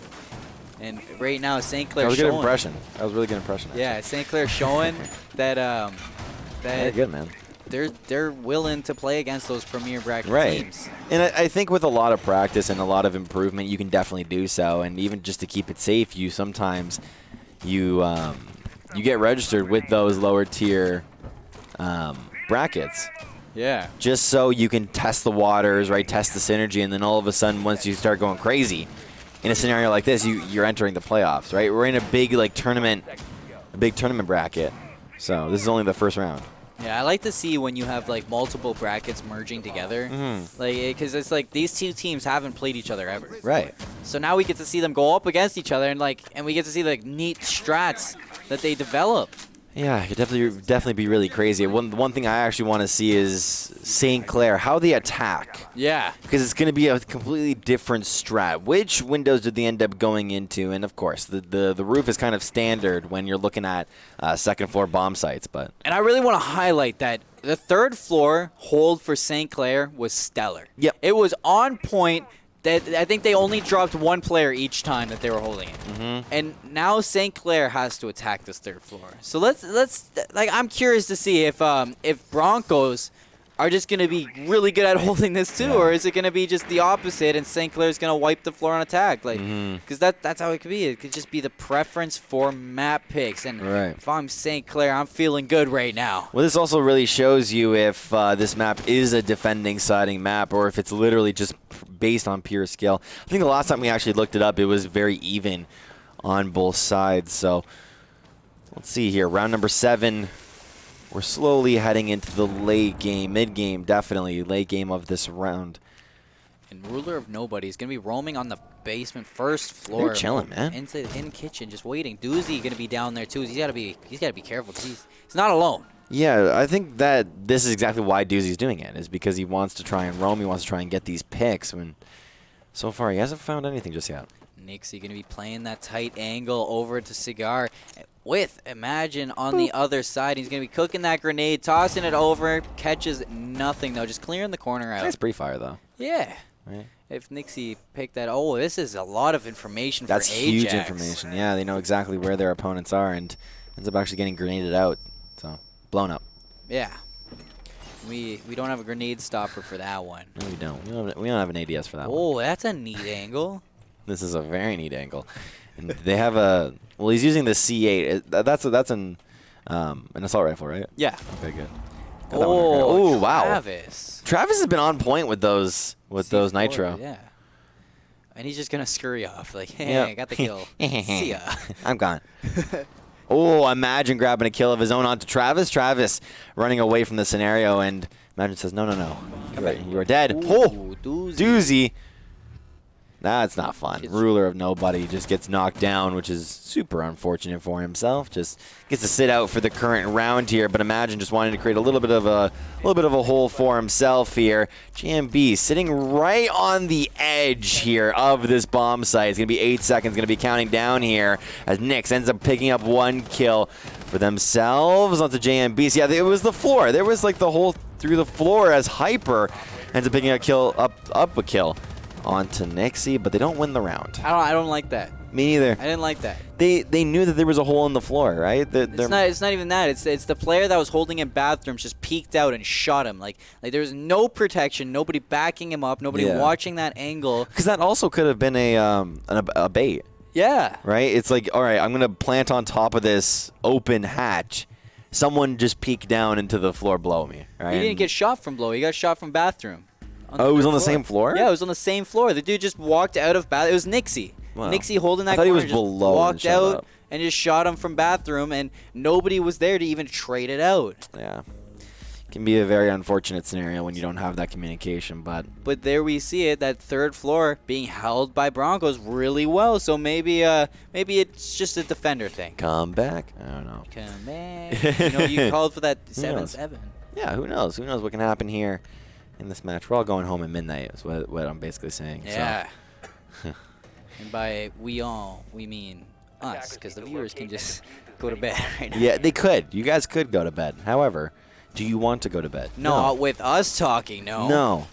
And right now, St. Clair showing. That was a good impression. That was a really good impression. Actually. Yeah, St. Clair showing that Very good, man. They're willing to play against those premier bracket teams. And I think with a lot of practice and a lot of improvement, you can definitely do so. And even just to keep it safe, you sometimes you get registered with those lower tier brackets. Yeah. Just so you can test the waters, right? Test the synergy, and then all of a sudden, once you start going crazy, in a scenario like this, you're entering the playoffs, right? We're in a big tournament bracket. So this is only the first round. Yeah, I like to see when you have like multiple brackets merging together, like because it's like these 2 teams haven't played each other ever. Right. So now we get to see them go up against each other, and we get to see like neat strats that they develop. Yeah, it could definitely be really crazy. One thing I actually want to see is St. Clair, how they attack. Yeah. Because it's going to be a completely different strat. Which windows did they end up going into? And of course, the roof is kind of standard when you're looking at second floor bomb sites. And I really want to highlight that the 3rd floor hold for St. Clair was stellar. Yep. It was on point. I think they only dropped 1 player each time that they were holding it. And now St. Clair has to attack this 3rd floor. So let's I'm curious to see if Broncos are just going to be really good at holding this too, or is it going to be just the opposite and St. Clair's going to wipe the floor on attack? Like, because that's how it could be. It could just be the preference for map picks. And if I'm St. Clair, I'm feeling good right now. Well, this also really shows you if this map is a defending siding map or if it's literally just based on pure skill. I think the last time we actually looked it up, it was very even on both sides. So let's see here. Round number 7. We're slowly heading into the late game, mid-game, definitely late game of this round. And Ruler of Nobody is going to be roaming on the basement first floor. They're chilling, man. In kitchen, just waiting. Doozy going to be down there too. He's got to be careful because he's not alone. Yeah, I think that this is exactly why Doozy's doing it, is because he wants to try and roam. He wants to try and get these picks. When so far he hasn't found anything just yet. Nixie going to be playing that tight angle over to Cigar. With Imagine on the other side. He's going to be cooking that grenade, tossing it over, catches nothing, though, just clearing the corner out. Nice pre-fire, though. Yeah. Right. If Nixie picked that, this is a lot of information That's for Ajax. huge information. Yeah, they know exactly where their opponents are and ends up actually getting grenaded out. So, blown up. Yeah. We don't have a grenade stopper for that one. No, we don't. We don't have an ADS for that one. Oh, that's a neat angle. This is a very neat angle. And they have a... Well, he's using the C8. That's an assault rifle, right? Yeah. Okay, good. Oh, wow. Travis. Travis has been on point with those C4, nitro. Yeah. And he's just going to scurry off. Like, hey, Yep. I got the kill. See ya. I'm gone. Imagine grabbing a kill of his own onto Travis. Travis running away from the scenario, and Imagine says, no. You are dead. Ooh, doozy. That's not fun. Ruler of Nobody just gets knocked down, which is super unfortunate for himself. Just gets to sit out for the current round here. But Imagine just wanting to create a little bit of a hole for himself here. JMB sitting right on the edge here of this bomb site. It's gonna be 8 seconds. Gonna be counting down here as Nyx ends up picking up 1 kill for themselves onto JMB. So yeah, it was the floor. There was like the hole through the floor as Hyper ends up picking a kill up a kill onto Nixie, but they don't win the round. I don't like that. Me neither. I didn't like that. They knew that there was a hole in the floor, right? It's not even that. It's the player that was holding in bathrooms just peeked out and shot him. Like there's no protection, nobody backing him up, nobody watching that angle. Because that also could have been a bait. Yeah. Right? It's like, all right, I'm going to plant on top of this open hatch. Someone just peeked down into the floor below me. Right? He didn't get shot from below. He got shot from bathroom. Oh, it was on the same floor? Yeah, it was on the same floor. The dude just walked out of bathroom. It was Nixie. Wow. Nixie holding that I thought he corner was just below walked out up. and just shot him from bathroom, and nobody was there to even trade it out. Yeah. Can be a very unfortunate scenario when you don't have that communication, but there we see it, that third floor being held by Broncos really well. So maybe it's just a defender thing. Come back. I don't know. Come back. You called for that 7-7. Yeah, who knows? Who knows what can happen here in this match? We're all going home at midnight is what I'm basically saying. Yeah. So. And by we all, we mean us, because the viewers can just go to bed right now. Yeah, they could. You guys could go to bed. However, do you want to go to bed? No, with us talking, no. No.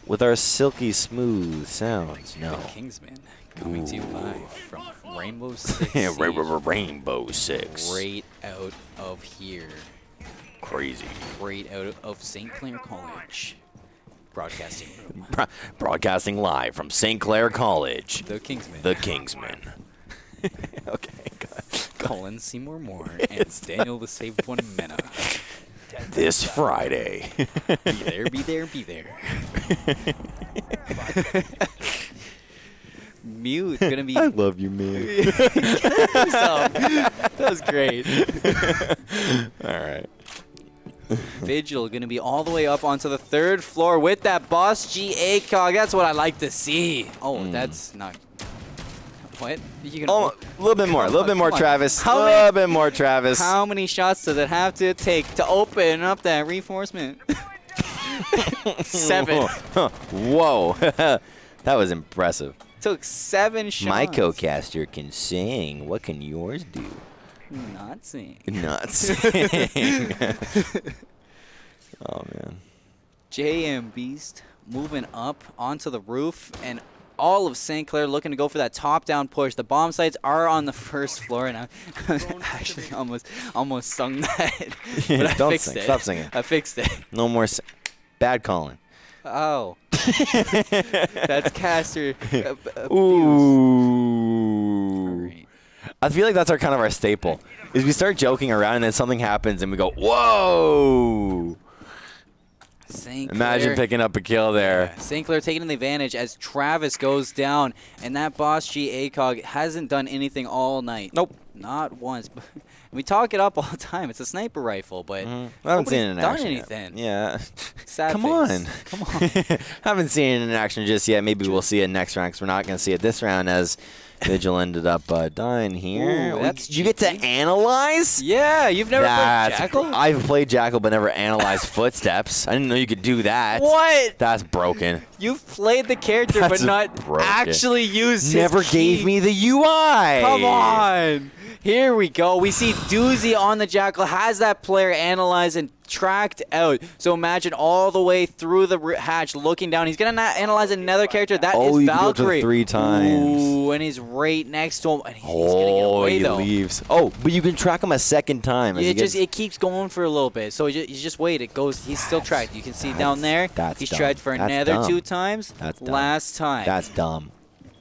With our silky smooth sounds, no. Kingsman coming to you live from Rainbow Six. Rainbow Six. Straight out of here. Crazy. Straight out of St. Clair College. Broadcasting room. Broadcasting live from St. Clair College. The Kingsman. The Kingsman. Okay, good. Colin Seymour Moore and Daniel the Saved One Mena. This Friday. Be there, be there, be there. Mute gonna be. I love you, man. That was great. All right. Vigil gonna be all the way up onto the 3rd floor with that Boss G ACOG. That's what I like to see. Oh, that's not. What? You gonna a little bit more. A little bit more, Travis. How A little bit more, Travis. How many shots does it have to take to open up that reinforcement? 7. Whoa. That was impressive. Took 7 shots. My co-caster can sing. What can yours do? Not sing. Not sing. Oh, man. JM Beast moving up onto the roof, and all of St. Clair looking to go for that top-down push. The bomb sites are on the 1st floor, and I actually almost sung that. But I Don't fixed sing. it. Stop singing. I fixed it. No more Bad calling. Oh. That's caster. Ooh. Right. I feel like that's kind of our staple. Is we start joking around and then something happens and we go, whoa. St. Imagine Clair. picking up a kill there. Yeah, St. Clair taking the advantage as Travis goes down, and that Boss G ACOG hasn't done anything all night. Nope. Not once. We talk it up all the time. It's a sniper rifle, but I haven't seen it in done action anything. Yet. Yeah. Sad Come face. on. Come on. Haven't seen it in action just yet. Maybe we'll see it next round because we're not going to see it this round as Vigil ended up dying here. Ooh, that's you get to analyze? Yeah, you've never played Jackal? I've played Jackal but never analyzed footsteps. I didn't know you could do that. What? That's broken. You've played the character That's but not broken. actually used Never his key. gave me the UI. Come on. Here we go. We see Doozy on the Jackal, has that player analyzed and tracked out. So imagine all the way through the hatch looking down. He's going to analyze another character. That is you can go to Valkyrie. 3 times. Ooh, and he's right next to him. And he's going to get away, he though. leaves. Oh, but you can track him a second time. As he gets... It keeps going for a little bit. So you just wait. It goes. He's still tracked. You can see down there. He's dumb. tracked for That's another dumb. 2 times. That's dumb. Last time. That's dumb.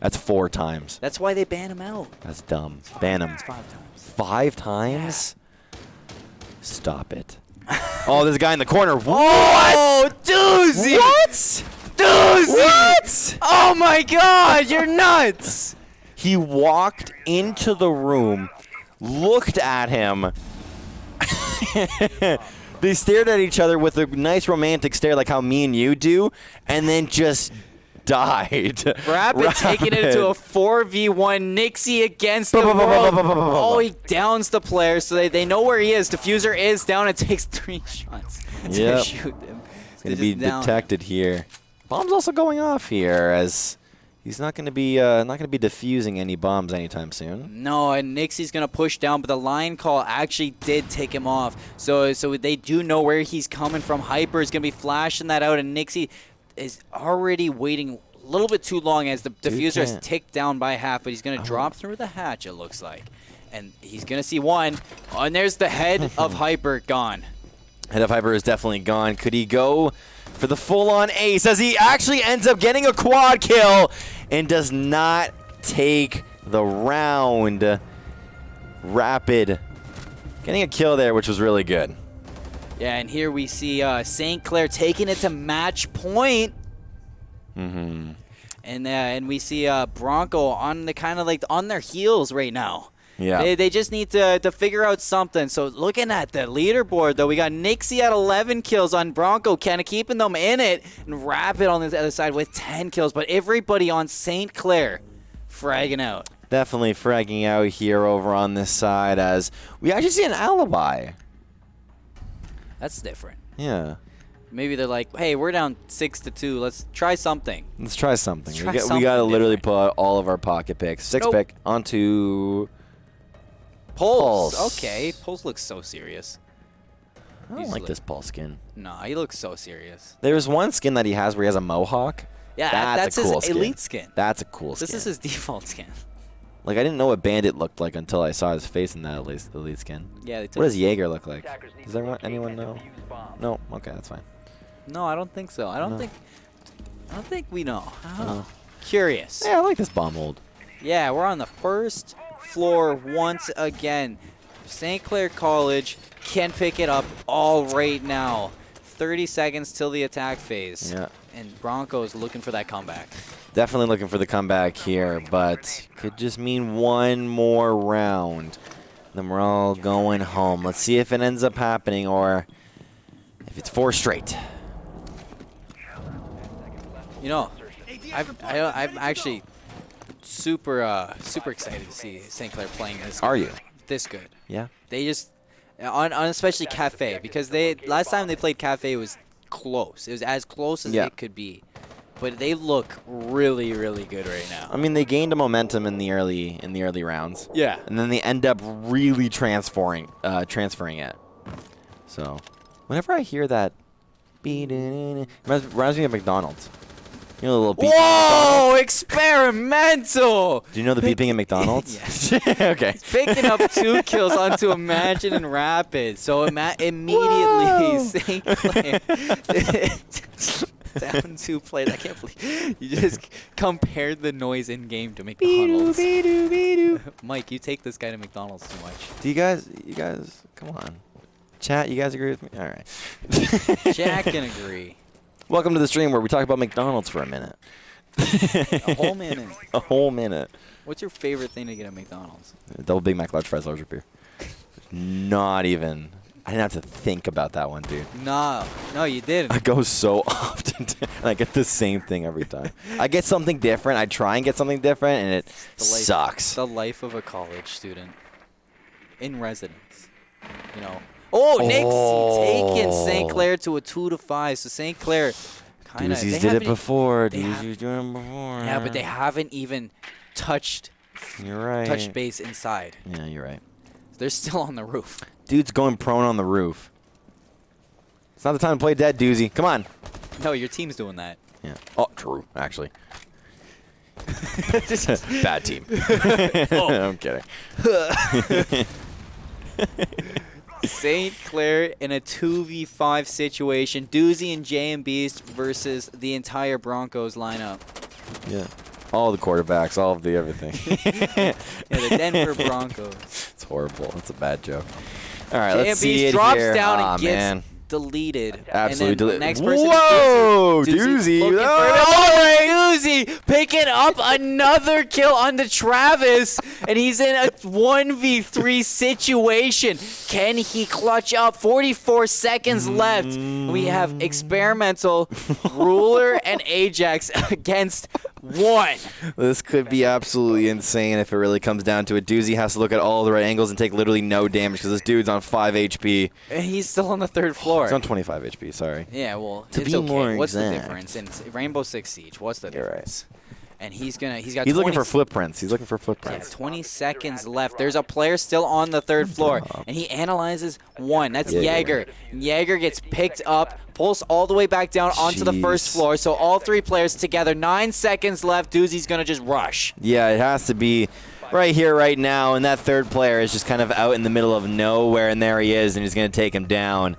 That's 4 times. That's why they ban him out. That's dumb. Ban him. It's 5 times. 5 times? Stop it. Oh, there's a guy in the corner. What? Oh, Doozy! What? Doozy! What? Oh my God, you're nuts! He walked into the room, looked at him. They stared at each other with a nice romantic stare like how me and you do, and then just died. Rapid taking it into a 4v1. Nixie against the world. Oh, he downs the player, so they know where he is. Diffuser is down. It takes 3 shots to shoot him. It's going to be detected here. Bomb's also going off here as he's not going to be defusing any bombs anytime soon. No, and Nixie's going to push down, but the line call actually did take him off. So they do know where he's coming from. Hyper is going to be flashing that out, and Nixie is already waiting a little bit too long as the diffuser is ticked down by half, but he's going to drop through the hatch, it looks like. And he's going to see one. Oh, and there's the head of Hyper gone. Head of Hyper is definitely gone. Could he go for the full-on ace as he actually ends up getting a quad kill and does not take the round? Rapid getting a kill there, which was really good. Yeah, and here we see St. Clair taking it to match point. And we see Bronco on the kind of like on their heels right now. Yeah. They just need to figure out something. So looking at the leaderboard, though, we got Nixie at 11 kills on Bronco, kind of keeping them in it, and Rapid on the other side with 10 kills. But everybody on St. Clair fragging out. Definitely fragging out here over on this side as we actually see an alibi. That's different. Yeah. Maybe they're like, hey, we're down 6-2. Let's try something. Let's try something. Let's try We something got to literally different. put all of our pocket picks. 6 Nope. pick onto Pulse. Okay. Pulse looks so serious. I don't like this Pulse skin. Nah, he looks so serious. There's one skin that he has where he has a mohawk. Yeah, That's a his cool skin. elite skin. That's a cool skin. This is his default skin. Like, I didn't know what Bandit looked like until I saw his face in that elite skin. Yeah, they took What does Jaeger look like? Does anyone know? No? Okay, that's fine. No, I don't think so. I don't No. think we know. I don't know. No. Curious. Yeah, I like this bomb hold. Yeah, we're on the first floor once again. St. Clair College can pick it up all right now. 30 seconds till the attack phase. Yeah. And Bronco's looking for that comeback. Definitely looking for the comeback here, but could just mean one more round. Then we're all going home. Let's see if it ends up happening or if it's 4 straight. You know, I'm actually super excited to see St. Clair playing this. Are you? This good. Yeah. They just on especially Cafe, because last time they played Cafe was close. It was as close as it could be. But they look really, really good right now. I mean, they gained a momentum in the early rounds. Yeah. And then they end up really transferring it. So, whenever I hear that, reminds me of McDonald's. You know the little beeping Whoa! Experimental! Do you know the beeping at McDonald's? Yes. Okay. Picking up 2 kills onto Imagine and Rapid. So immediately St. Clair down 2 plays. I can't believe you just compared the noise in game to McDonald's. Mike, you take this guy to McDonald's too much. Do you guys, come on. Chat, you guys agree with me? All right. Jack can agree. Welcome to the stream where we talk about McDonald's for a minute. A whole minute. A whole minute. What's your favorite thing to get at McDonald's? Double Big Mac, large fries, large root beer. Not even. I didn't have to think about that one, dude. No, you didn't. I go so often, and I get the same thing every time. I get something different. I try and get something different, and it sucks. The life of a college student in residence, you know. Oh, Nixie taking St. Clair to a 2-5. So St. Clair kind of. Doozies did it before. Doozies doing it before. Yeah, but they haven't even touched. You're right. Touched base inside. Yeah, you're right. They're still on the roof. Dude's going prone on the roof. It's not the time to play dead, Doozy. Come on. No, your team's doing that. Yeah. Oh, true, actually. Bad team. I'm kidding. St. Clair in a 2v5 situation. Doozy and J and Beast versus the entire Broncos lineup. Yeah. All the quarterbacks, all of the everything. Yeah, the Denver Broncos. It's horrible. That's a bad joke. All right, J let's and see Beast it drops here. down Aw, and gets man. deleted. Absolutely and then deleted. Next person Whoa, is Doozy. looking for Doozy picking up another kill onto Travis, and he's in a 1v3 situation. Can he clutch up? 44 seconds left. We have Experimental, Ruler, and Ajax against 1. This could be absolutely insane if it really comes down to it. Doozy has to look at all the right angles and take literally no damage because this dude's on 5 HP. And he's still on the 3rd floor. He's on 25 HP, sorry. Yeah, well, To it's be okay. more What's the exact. difference in Rainbow Six Siege? What's the You're difference? And he's got He's 20 looking for footprints. He's looking for Yeah, footprints. 20 seconds left. There's a player still on the 3rd floor, and he analyzes 1. That's Yeah, Jaeger. Jaeger gets picked up, pulls all the way back down onto the 1st Jeez. floor. So all 3 players together. 9 seconds left. Doozy's going to just rush. Yeah, it has to be right here, right now, and that 3rd player is just kind of out in the middle of nowhere, and there he is, and he's going to take him down.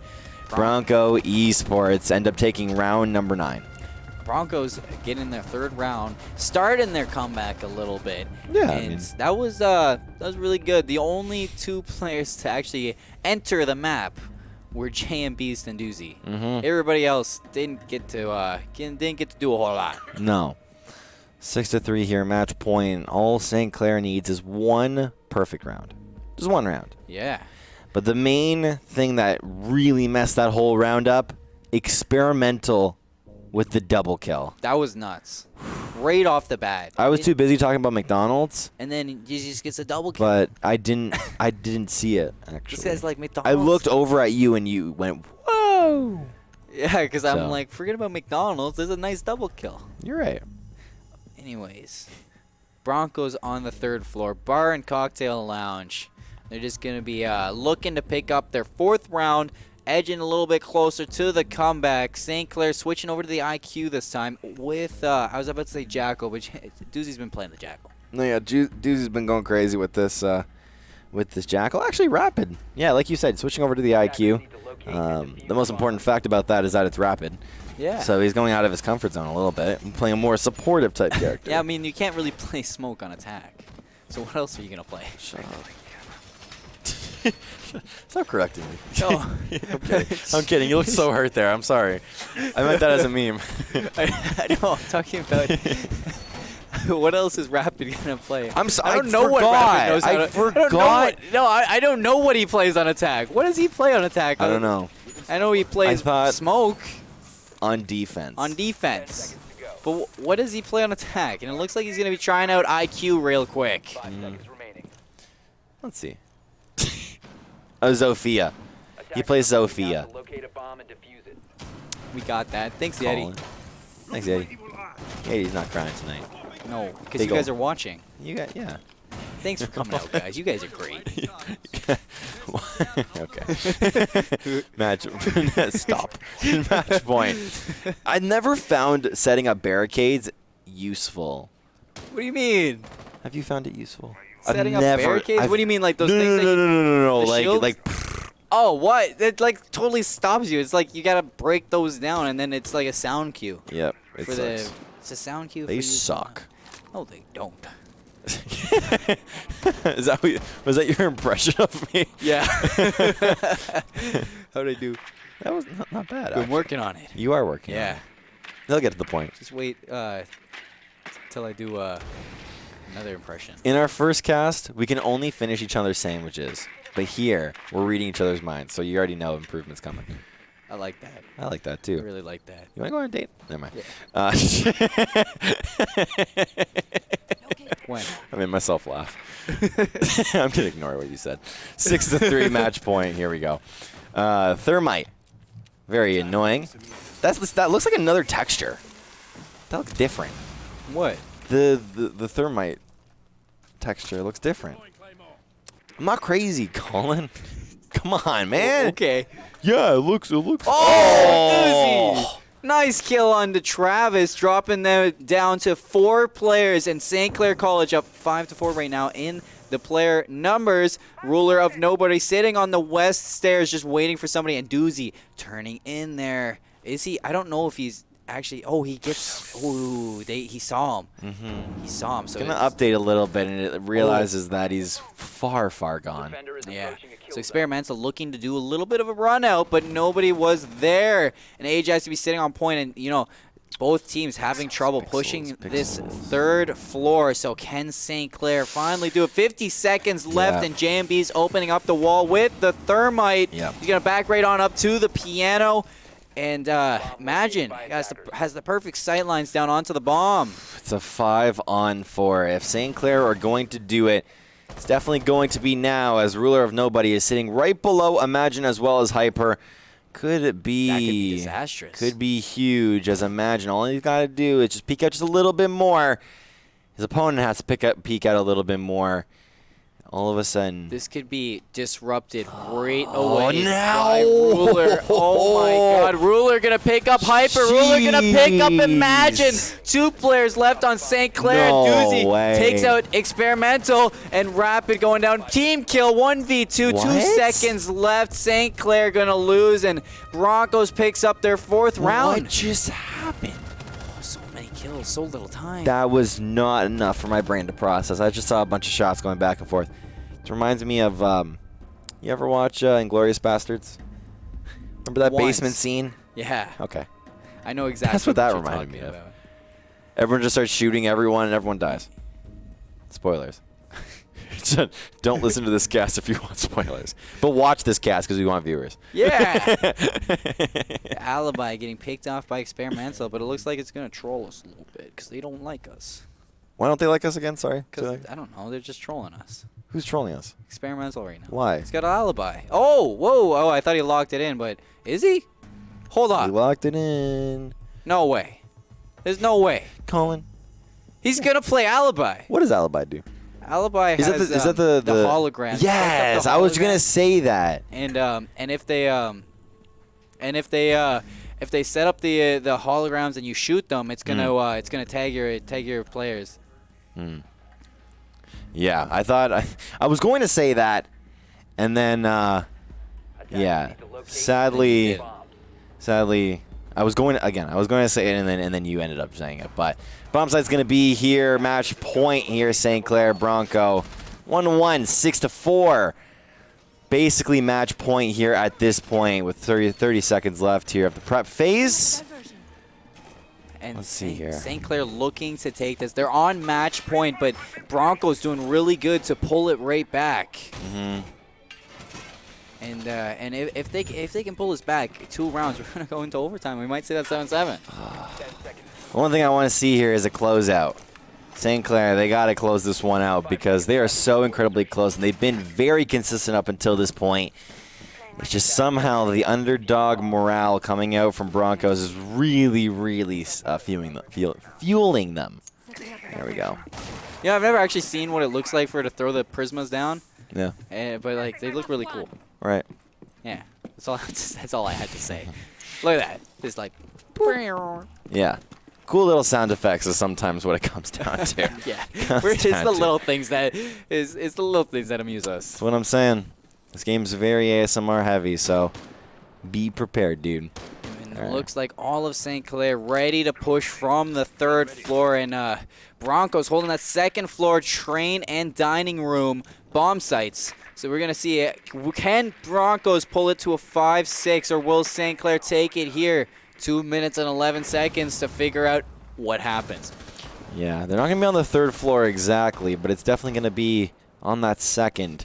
Bronco Esports end up taking round number 9. Broncos get in their 3rd round, starting their comeback a little bit. Yeah, I and mean- that was really good. The only 2 players to actually enter the map were J and Beast and Doozy. Everybody else didn't get to do a whole lot. No. 6-3 here, match point. All St. Clair needs is 1 perfect round. Just 1 round. Yeah. But the main thing that really messed that whole round up, Experimental with the double kill. That was nuts. Right off the bat. I was too busy talking about McDonald's, And then he just gets a double kill. but I didn't see it This actually. guy's like McDonald's. I looked over at you and you went, "Whoa!" Yeah, because I'm So. like, forget about McDonald's. There's a nice double kill. You're right. Anyways, Broncos on the 3rd floor, bar and cocktail lounge. They're just going to be looking to pick up their 4th round, edging a little bit closer to the comeback. St. Clair switching over to the IQ this time with, I was about to say Jackal, but Doozy's been playing the Jackal. No, yeah, Doozy's been going crazy with this Jackal. Actually, rapid. Yeah, like you said, switching over to the IQ. The most important fact about that is that it's rapid. Yeah. So he's going out of his comfort zone a little bit and playing a more supportive type character. Yeah, I mean, you can't really play smoke on attack. So what else are you going to play? Shut up. Stop correcting me. No. I'm kidding. You look so hurt there. I'm sorry. I meant that as a meme. I know. I'm talking about what else is Rapid gonna play. I don't know what Rapid knows how to. forgot. I don't know what he plays on attack. What does he play on attack? I don't know. I know he plays thought- smoke On defense. on defense. But what does he play on attack? And it looks like he's gonna be trying out IQ real quick. Let's see. Oh, Zofia. He plays Zofia. We got that. Thanks, Eddie. Colin. Thanks, Eddie. Eddie's not crying tonight. No, because Big you guys ol'- are watching. You got, yeah. Thanks for coming out, guys. You guys are great. Okay. Match. Stop. Match point. I never found setting up barricades useful. What do you mean? Have you found it useful? Setting up barricades? What do you mean, like those things? No. Like. Oh, what? It like totally stops you. It's like you gotta break those down, and then it's like a sound cue. Yep. It For sucks. it's a sound cue. They for suck. No, they don't. Was that your impression of me? Yeah. How'd I do? That was not bad. I'm working on it. You are working. Yeah. On it. They'll get to the point. Just wait till I do another impression. In our first cast, we can only finish each other's sandwiches. But here, we're reading each other's minds, so you already know improvements coming. I like that. I like that, I too. really like that. You want to go on a date? Never mind. Yeah. When? I made myself laugh. I'm going to ignore what you said. 6-3 match point. Here we go. Thermite. Very annoying. That looks like another texture. That looks different. What? The thermite texture looks different. I'm not crazy, Colin. Come on, man. Okay. Yeah, it looks. Oh! Nice kill on to Travis, dropping them down to 4 players, and St. Clair College up 5-4 right now in the player numbers. Ruler of Nobody sitting on the west stairs, just waiting for somebody, and Doozy turning in there. Is he? I don't know if he's actually. Oh, he gets. Oh, he saw him. He saw him. So Gonna update a little bit, and it realizes that he's far gone. Yeah. So Experimental looking to do a little bit of a run out, but nobody was there. And AJ has to be sitting on point, and, you know, both teams having trouble pushing this third floor. So can St. Clair finally do it? 50 seconds left, and JMB's opening up the wall with the Thermite. Yep. He's going to back right on up to the piano. And Imagine has the perfect sight lines down onto the bomb. It's a 5-on-4. If St. Clair are going to do it, it's definitely going to be now, as Ruler of Nobody is sitting right below Imagine as well as Hyper. Could it be? That could be disastrous. Could be huge, as Imagine. All he's got to do is just peek out just a little bit more. His opponent has to peek out a little bit more. All of a sudden, this could be disrupted right away no. by Ruler. Oh my God, Ruler gonna pick up Hyper. Ruler gonna pick up Imagine. 2 players left on St. Clair. No Doozy way. takes out Experimental, and Rapid going down. Team kill, 1v2, What? 2 seconds left. St. Clair gonna lose, and Broncos picks up their 4th round. What just happened? So many kills, so little time. That was not enough for my brain to process. I just saw a bunch of shots going back and forth. It reminds me of, you ever watch Inglourious Bastards? Remember that Once. basement scene? Yeah, Okay. I know exactly. That's what that you're reminded me talking of. about. Everyone just starts shooting everyone, and everyone dies. Spoilers. Don't listen to this cast if you want spoilers. But watch this cast because we want viewers. Yeah. Alibi getting picked off by Experimental, but it looks like it's going to troll us a little bit because they don't like us. Why don't they like us again? Sorry. Because, I don't know, they're just trolling us. Who's trolling us? Experimental right now. Why? He's got an alibi. Oh, whoa. Oh, I thought he locked it in, but is he? Hold We on. locked it in. No way. There's no way. Colin. He's going to play Alibi. What does Alibi do? Alibi Is has that the hologram. Yes, I was gonna say that. And if they set up the holograms and you shoot them, it's gonna tag your players. Yeah, I thought I was going to say that, and then yeah, sadly, I was going to say it, and then you ended up saying it. But bomb site's going to be here. Match point here. St. Clair Bronco, 1-1, 6-4. Basically match point here at this point with 30 seconds left here of the prep phase. And let's see here. St. Clair looking to take this. They're on match point, but Broncos doing really good to pull it right back. And if they can pull us back 2 rounds, we're gonna go into overtime. We might see that 7-7. One thing I want to see here is a closeout. St. Clair, they got to close this one out because they are so incredibly close, and they've been very consistent up until this point. It's just somehow the underdog morale coming out from Broncos is really, really fueling them. There we go. Yeah, I've never actually seen what it looks like for it to throw the prismas down. Yeah. But like they look really cool. Right. Yeah, that's all I had to say. Look at that. It's like. Yeah. Cool little sound effects is sometimes what it comes down to. Yeah, it's the little things that it's the little things that amuse us. That's what I'm saying. This game's very ASMR heavy, so be prepared, dude. And it looks like all of St. Clair ready to push from the 3rd floor, and Broncos holding that 2nd floor train and dining room bomb sites. So we're gonna see it. Can Broncos pull it to a 5-6, or will St. Clair take it here? 2 minutes and 11 seconds to figure out what happens. Yeah, they're not going to be on the 3rd floor exactly, but it's definitely going to be on that 2nd.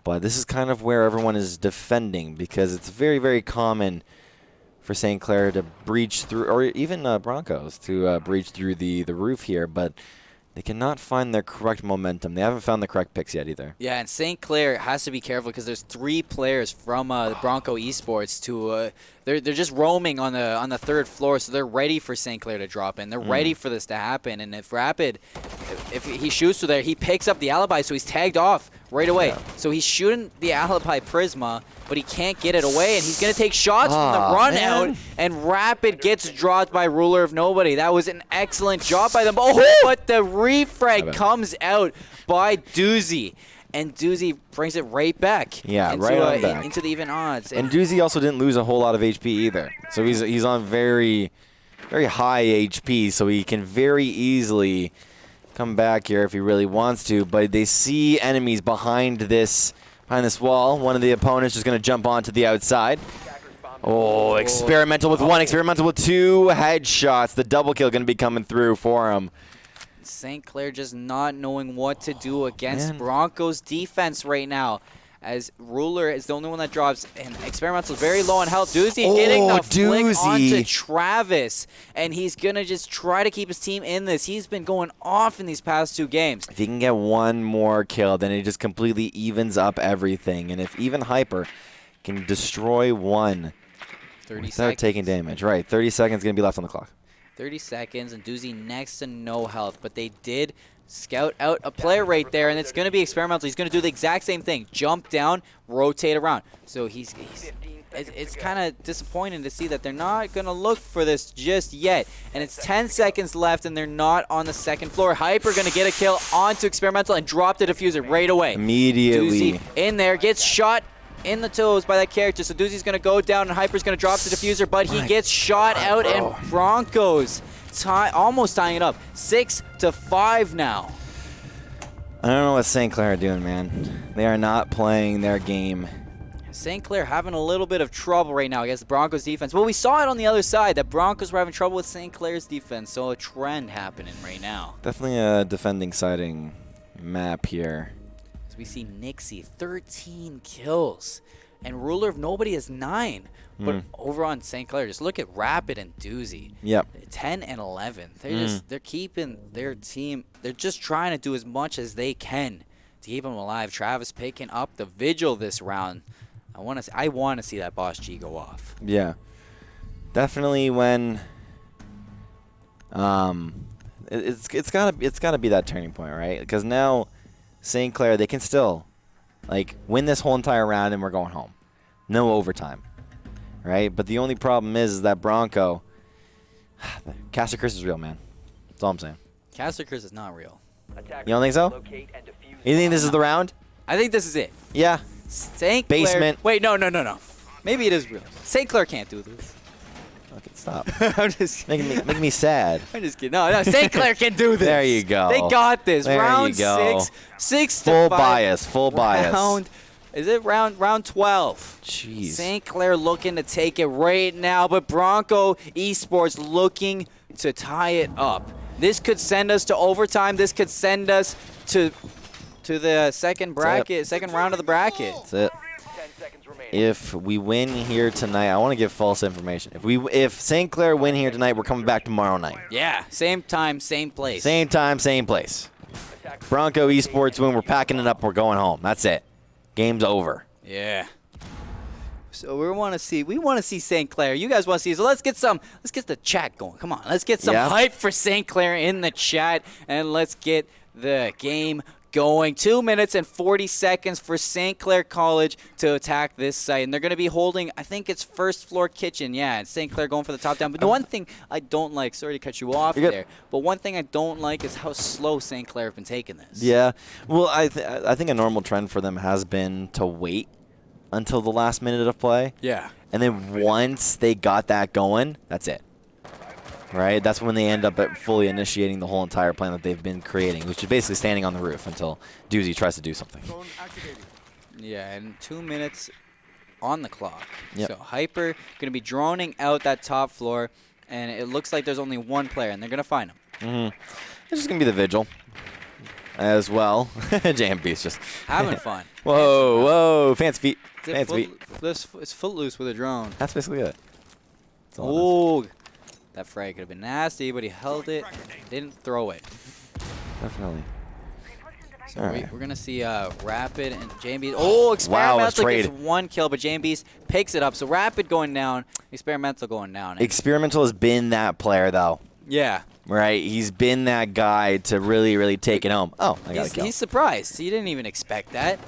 But this is kind of where everyone is defending, because it's very, very common for St. Clair to breach through, or even Broncos to breach through the roof here, but they cannot find their correct momentum. They haven't found the correct picks yet either. Yeah, and St. Clair has to be careful because there's 3 players from the Bronco Esports they're just roaming on the 3rd floor, so they're ready for St. Clair to drop in. They're ready for this to happen, and if Rapid, if he shoots through there, he picks up the alibi, so he's tagged off right away. Yeah. So he's shooting the alibi Prisma, but he can't get it away, and he's going to take shots from the run out, and Rapid gets dropped by Ruler of Nobody. That was an excellent job by them. Oh, but the refrag comes out by Doozy. And Doozy brings it right back. Yeah, into, right on back. Into the even odds. And Doozy also didn't lose a whole lot of HP either. So he's on very, very high HP, so he can very easily come back here if he really wants to. But they see enemies behind this wall. One of the opponents is going to jump onto the outside. Oh, experimental with 1, experimental with 2 headshots. The double kill going to be coming through for him. St. Clair just not knowing what to do against Broncos defense right now, as Ruler is the only one that drops, and Experimental is very low on health. Doozy getting the flick onto Travis, and he's going to just try to keep his team in this. He's been going off in these past 2 games. If he can get 1 more kill, then it just completely evens up everything. And if even Hyper can destroy 1 without taking damage, right, 30 seconds going to be left on the clock. 30 seconds, and Doozy next to no health, but they did scout out a player right there, and it's going to be Experimental. He's going to do the exact same thing, jump down, rotate around. So it's kind of disappointing to see that they're not going to look for this just yet, and it's 10 seconds left, and they're not on the 2nd floor. Hyper going to get a kill onto Experimental and drop the diffuser right away. Immediately. Doozy in there, gets shot in the toes by that character, so Doozy's going to go down, and Hyper's going to drop the diffuser, but he gets shot out, and Broncos almost tying it up. 6-5 now. I don't know what St. Clair are doing, man. They are not playing their game. St. Clair having a little bit of trouble right now against the Broncos defense. Well, we saw it on the other side, that Broncos were having trouble with St. Clair's defense, so a trend happening right now. Definitely a defending siding map here. We see Nixie, 13 kills, and Ruler of Nobody is 9. But over on St. Clair, just look at Rapid and Doozy. Yep. 10 and 11. They're keeping their team. They're just trying to do as much as they can to keep them alive. Travis picking up the vigil this round. I want to see that Boss G go off. Yeah. Definitely when it's gotta be that turning point, right? Because now St. Clair, they can still win this whole entire round and we're going home. No overtime. Right? But the only problem is that Bronco, Caster Curse is real, man. That's all I'm saying. Caster Curse is not real. You don't think so? You think this is the round? I think this is it. Yeah. St. Clair. Basement. Wait, no. Maybe it is real. St. Clair can't do this. Okay, stop. I'm just making me sad. I'm just kidding. No, St. Clair can do this. There you go. They got this. There round you go. 6 full to 5. bias. Full bias. Is it round 12? Jeez. St. Clair looking to take it right now, but Bronco Esports looking to tie it up. This could send us to overtime. This could send us to the second round of the bracket. That's it. If we win here tonight, I want to give false information. If St. Clair win here tonight, we're coming back tomorrow night. Yeah, same time, same place. Same time, same place. Bronco Esports win, we're packing it up, we're going home. That's it. Game's over. Yeah. So we want to see St. Clair. You guys want to see, so let's get the chat going. Come on, let's get some hype for St. Clair in the chat, and let's get the game going. 2 minutes and 40 seconds for St. Clair College to attack this site. And they're going to be holding, I think it's first floor kitchen. Yeah, and St. Clair going for the top down. But the one thing I don't like, sorry to cut you off there, but one thing I don't like is how slow St. Clair have been taking this. Yeah. Well, I think a normal trend for them has been to wait until the last minute of play. Yeah. And then once they got that going, that's it. Right? That's when they end up at fully initiating the whole entire plan that they've been creating, which is basically standing on the roof until Doozy tries to do something. Yeah, and 2 minutes on the clock. Yep. So Hyper going to be droning out that top floor, and it looks like there's only one player, and they're going to find him. It's just going to be the Vigil as well. JMB's just having fun. Whoa, whoa, fancy feet. Fancy feet. It's footloose with a drone. That's basically it. Oh, that frag could have been nasty, but he held it, didn't throw it. Definitely. So we're going to see Rapid and JMB. Oh, Experimental gets 1 kill, but JMB picks it up. So Rapid going down, Experimental going down. Experimental has been that player, though. Yeah. Right? He's been that guy to really, really take it home. Oh, I got a kill. He's surprised. He didn't even expect that.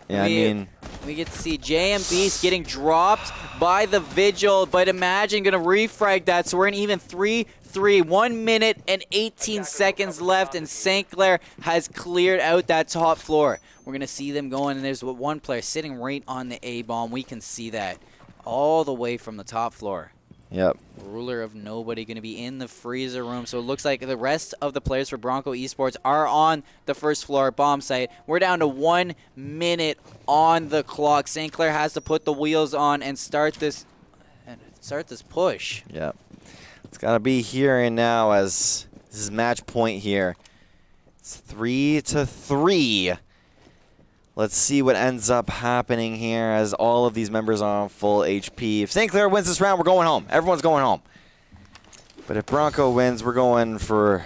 Yeah, I mean, we get to see JMB getting dropped by the Vigil, but Imagine going to refrag that, so we're in even 3-3. 1 minute and 18 seconds left, and St. Clair has cleared out that top floor. We're going to see them going, and there's one player sitting right on the A-bomb. We can see that all the way from the top floor. Yep. Ruler of Nobody going to be in the freezer room. So it looks like the rest of the players for Bronco Esports are on the first floor bomb site. We're down to 1 minute on the clock. St. Clair has to put the wheels on and start this push. Yep. It's got to be here and now, as this is match point here. It's 3-3. Let's see what ends up happening here as all of these members are on full HP. If St. Clair wins this round, we're going home. Everyone's going home. But if Bronco wins, we're going for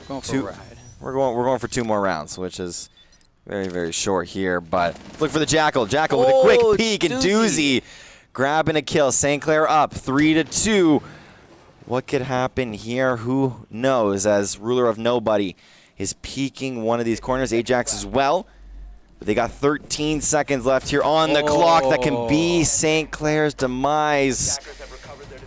a ride. We're going for 2 more rounds, which is very, very short here. But look for the Jackal. Jackal with a quick peek, and Doozy grabbing a kill. St. Clair up 3-2. What could happen here? Who knows? As Ruler of Nobody is peeking one of these corners. Ajax as well. But they got 13 seconds left here on the clock. That can be St. Clair's demise.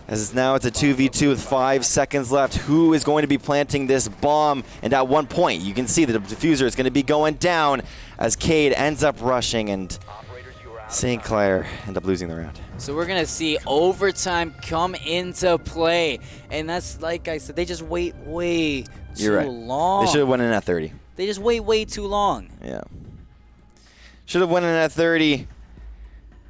As now it's a 2v2 with 5 seconds left. Who is going to be planting this bomb? And at one point, you can see the diffuser is going to be going down as Cade ends up rushing, and St. Clair end up losing the round. So we're going to see overtime come into play. And that's, like I said, they just wait way too long. They should have went in at 30. They just wait way too long. Yeah. Should have went in at 30,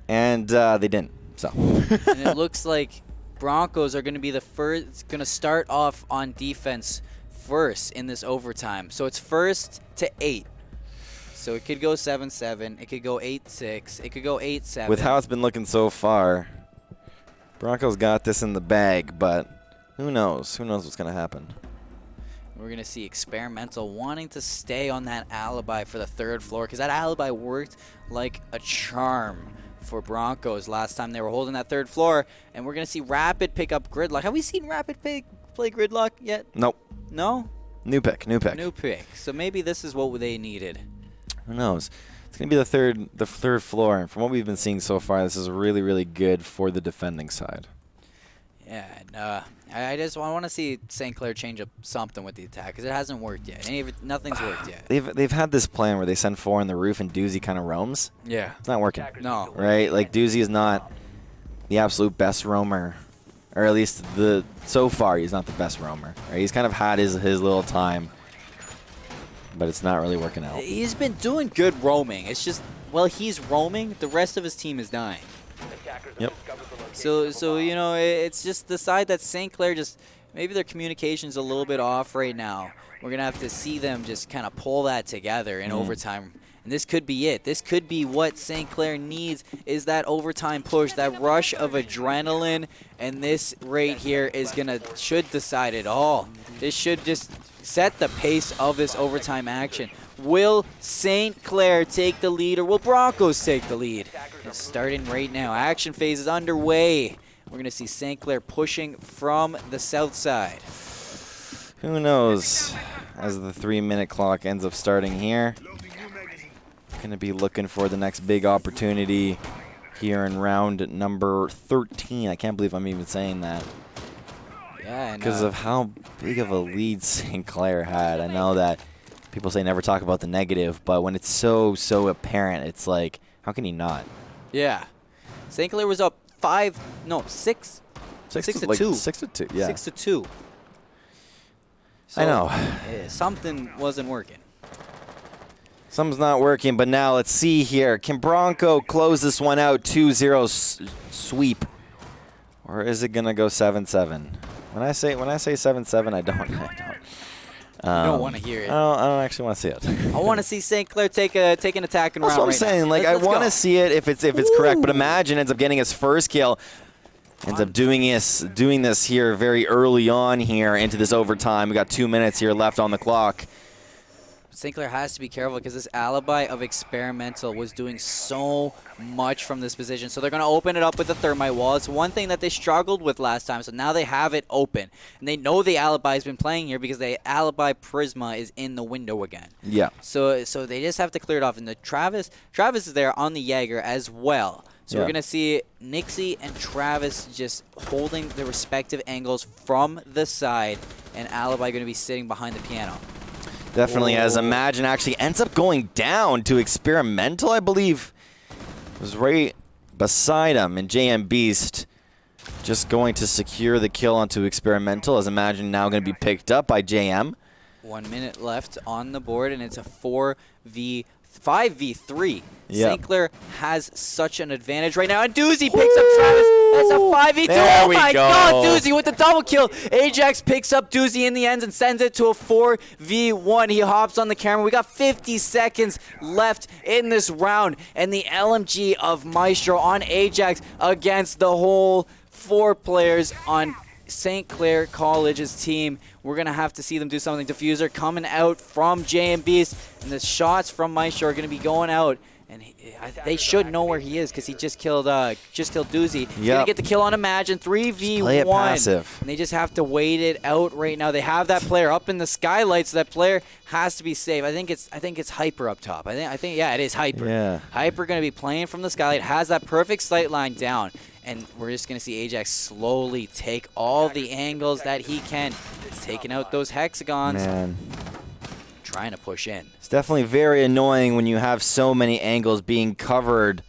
and they didn't. So. And it looks like Broncos are going to be the first, going to start off on defense first in this overtime. So it's 1st to 8. So it could go 7-7. It could go 8-6. It could go 8-7. With how it's been looking so far, Broncos got this in the bag, but who knows? Who knows what's going to happen? We're going to see Experimental wanting to stay on that alibi for the 3rd floor, because that alibi worked like a charm for Broncos last time they were holding that 3rd floor. And we're going to see Rapid pick up Gridlock. Have we seen Rapid play Gridlock yet? Nope. No? New pick. New pick. So maybe this is what they needed. Who knows? It's going to be the third floor, and from what we've been seeing so far, this is really, really good for the defending side. Yeah, and I want to see St. Clair change up something with the attack, because it hasn't worked yet. Nothing's worked yet. They've had this plan where they send 4 on the roof and Doozy kind of roams. Yeah. It's not working. No. Right? Like, Doozy is not the absolute best roamer, or at least so far he's not the best roamer. Right? He's kind of had his little time, but it's not really working out. He's been doing good roaming. It's just, while he's roaming, the rest of his team is dying. Yep. So you know, it's just the side that St. Clair just, maybe their communication's a little bit off right now. We're going to have to see them just kind of pull that together in overtime. And this could be it. This could be what St. Clair needs, is that overtime push, that rush of adrenaline. And this right here should decide it all. This should just set the pace of this overtime action. Will St. Clair take the lead, or will Broncos take the lead? It's starting right now. Action phase is underway. We're going to see St. Clair pushing from the south side. Who knows? As the 3-minute clock ends up starting here. going to be looking for the next big opportunity here in round number 13. I can't believe I'm even saying that. Yeah, because of how big of a lead St. Clair had. I know that people say never talk about the negative, but when it's so apparent, it's like, how can you not? Yeah. St. Clair was up 6 to 2. 6 to 2, yeah. 6 to 2. So, I know. Something wasn't working. Something's not working, but now let's see here. Can Bronco close this one out 2-0 sweep? Or is it going to go 7-7? When I say 7-7, I don't. You don't want to hear it. I don't actually want to see it. I want to see St. Clair take an attacking round. That's what I'm saying. Like, I want to see it if it's correct. But imagine ends up getting his first kill. Ends up doing this here very early on here into this overtime. We got 2 minutes here left on the clock. St. Clair has to be careful because this alibi of experimental was doing so much from this position. So they're going to open it up with the thermite wall. It's one thing that they struggled with last time. So now they have it open. And they know the alibi has been playing here because the alibi Prisma is in the window again. Yeah. So they just have to clear it off. And the Travis is there on the Jaeger as well. So we're going to see Nixie and Travis just holding the respective angles from the side. And alibi going to be sitting behind the piano. Definitely, as Imagine actually ends up going down to Experimental, I believe. Was right beside him, and JM Beast just going to secure the kill onto Experimental, as Imagine now going to be picked up by JM. 1 minute left on the board, and it's a 5v3. Yep. St. Clair has such an advantage right now, and Doozy picks up Travis. That's a 5v2. There Oh we my go. God, Doozy with the double kill. Ajax picks up Doozy in the ends and sends it to a 4v1. He hops on the camera. We got 50 seconds left in this round, and the LMG of Maestro on Ajax against the whole 4 players on St. Clair College's team. We're going to have to see them do something. Diffuser coming out from JM Beast, and the shots from Maestro are going to be going out. And they should know where he is because he just killed Doozy. He's going to get the kill on Imagine, 3v1. Play it passive. And they just have to wait it out right now. They have that player up in the skylight, so that player has to be safe. I think it's Hyper up top. I think yeah, it is Hyper. Yeah. Hyper going to be playing from the skylight, has that perfect sight line down. And we're just going to see Ajax slowly take all the angles that he can. Taking out those hexagons. Man. Trying to push in. It's definitely very annoying when you have so many angles being covered.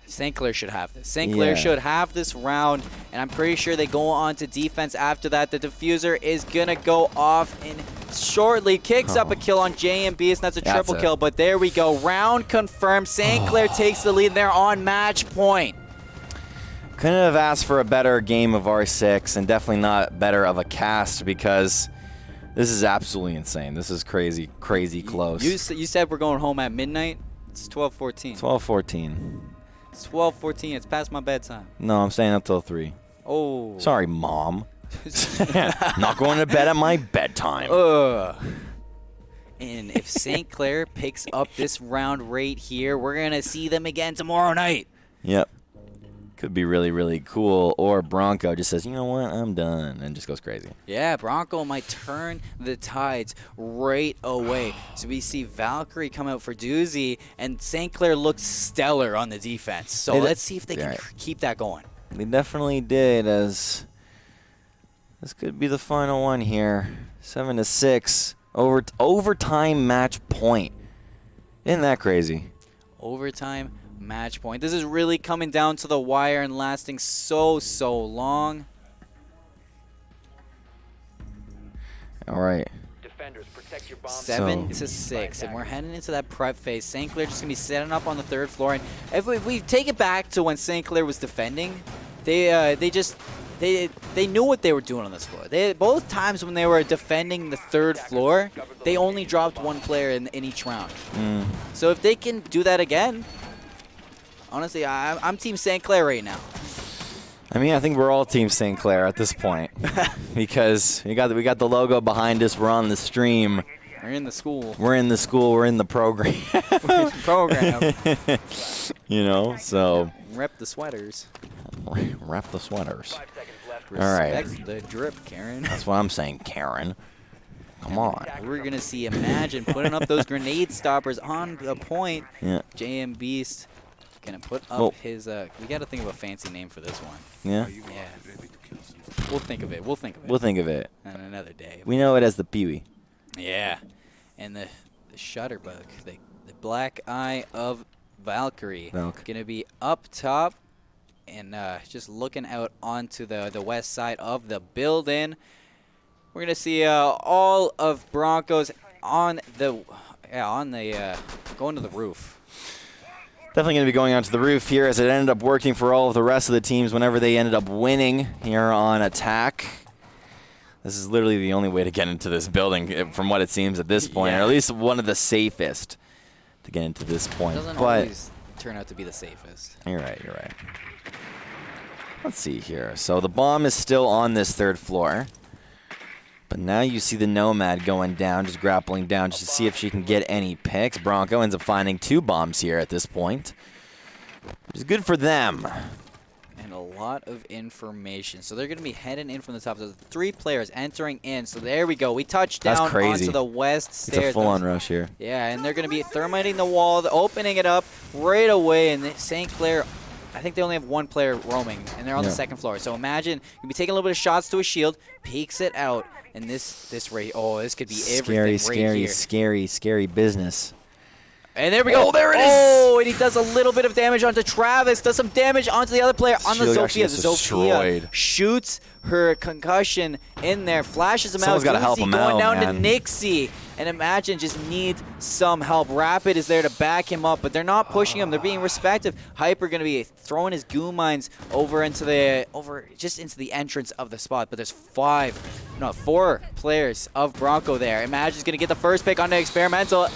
St. Clair should have this. St. Clair should have this round, and I'm pretty sure they go on to defense after that. The diffuser is going to go off and shortly kicks up a kill on JMB, and that's a triple kill. But there we go. Round confirmed. St. Clair takes the lead, and they're on match point. Couldn't have asked for a better game of R6, and definitely not better of a cast, because this is absolutely insane. This is crazy close. You said we're going home at midnight? It's 12:14. 12:14. It's 12:14. It's past my bedtime. No, I'm staying up till 3. Oh. Sorry, Mom. Not going to bed at my bedtime. And if St. Clair picks up this round right here, we're going to see them again tomorrow night. Yep. Could be really, really cool. Or Bronco just says, you know what, I'm done, and just goes crazy. Yeah, Bronco might turn the tides right away. So we see Valkyrie come out for Doozy, and St. Clair looks stellar on the defense. So let's see if they can keep that going. They definitely did, as this could be the final one here. 7-6. Overtime match point. Isn't that crazy? Overtime match point. This is really coming down to the wire and lasting so long. All right. 7-6, and we're heading into that prep phase. St. Clair just gonna be setting up on the 3rd floor, and if we take it back to when St. Clair was defending, they knew what they were doing on this floor. Both times when they were defending the 3rd floor, they only dropped 1 player in each round. So if they can do that again, honestly, I'm Team St. Clair right now. I mean, I think we're all Team St. Clair at this point, because we got the logo behind us. We're on the stream. We're in the school. We're in the school. We're in the program. We're in the program. You know, so Rep the sweaters. Wrap the sweaters. Respect All right. the drip, Karen. That's what I'm saying, Karen. Come on. We're going to see Imagine putting up those grenade stoppers on the point. Yeah. JM Beast going to put up his, we got to think of a fancy name for this one. Yeah? Yeah. We'll think of it. We'll think of it. We'll think of it. On another day. We know it as the Pee-wee. Yeah. And the Shutterbug, the Black Eye of Valkyrie. Going to be up top and just looking out onto the west side of the building. We're going to see all of Broncos on the going to the roof. Definitely going to be going onto the roof here, as it ended up working for all of the rest of the teams whenever they ended up winning here on attack. This is literally the only way to get into this building, from what it seems at this point, or at least one of the safest to get into this point. Doesn't always turn out to be the safest. You're right, you're right. Let's see here. So the bomb is still on this third floor. But now you see the Nomad going down, just grappling down just to see if she can get any picks. Bronco ends up finding 2 bombs here at this point, which is good for them. And a lot of information. So they're going to be heading in from the top. So 3 players entering in. So there we go. We touched down onto the west stairs. It's a full-on rush here. Yeah, and they're going to be thermiting the wall, opening it up right away. And St. Clair, I think they only have 1 player roaming, and they're on the 2nd floor. So Imagine you'll be taking a little bit of shots to a shield, peeks it out. And this rate, this could be everything Scary business. And there we go. Oh, there it is. Oh, and he does a little bit of damage onto Travis. Does some damage onto the other player on the Zofia. Zofia shoots her concussion in there, flashes him out. Someone's got to help him out, going down man. to Nixie. And Imagine just needs some help. Rapid is there to back him up, but they're not pushing him. They're being respectful. Hyper going to be throwing his goo mines into the entrance of the spot. But there's 4 players of Bronco there. Imagine's going to get the first pick on the experimental.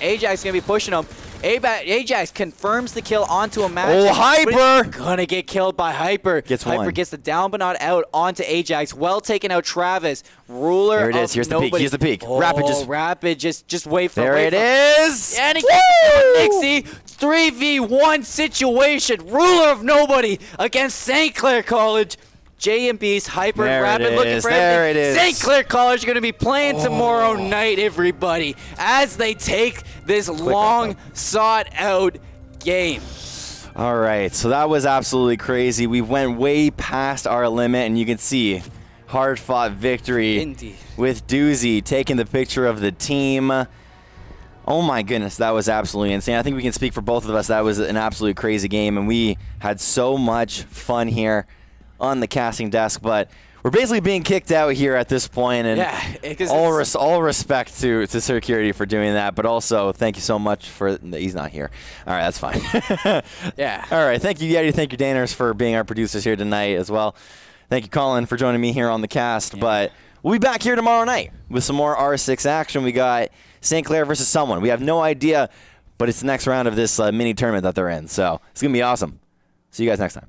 Ajax going to be pushing him. Ajax confirms the kill onto Imagine. Oh, Hyper! Gonna get killed by Hyper. Hyper gets the down but not out onto Ajax. Well taken out Travis. Ruler. There it is. Here's the peak. Here's the peak. Rapid just wait for there it is. And he gets Nixie. 3v1 situation. Ruler of nobody against St. Clair College. J&B's Hyper and Rapid looking for everything. St. Clair College are going to be playing tomorrow night, everybody, as they take this long sought-out game. All right, so that was absolutely crazy. We went way past our limit, and you can see hard-fought victory. Indeed. With Doozy taking the picture of the team. Oh my goodness, that was absolutely insane. I think we can speak for both of us. That was an absolutely crazy game, and we had so much fun here on the casting desk, but we're basically being kicked out here at this point, and all respect to security for doing that, but also thank you so much for he's not here. All right, that's fine. Yeah. All right, thank you, Yeti. Thank you, Daners, for being our producers here tonight as well. Thank you, Colin, for joining me here on the cast. But we'll be back here tomorrow night with some more R6 action. We got St. Clair versus someone. We have no idea, but it's the next round of this mini tournament that they're in, so it's gonna be awesome. See you guys next time.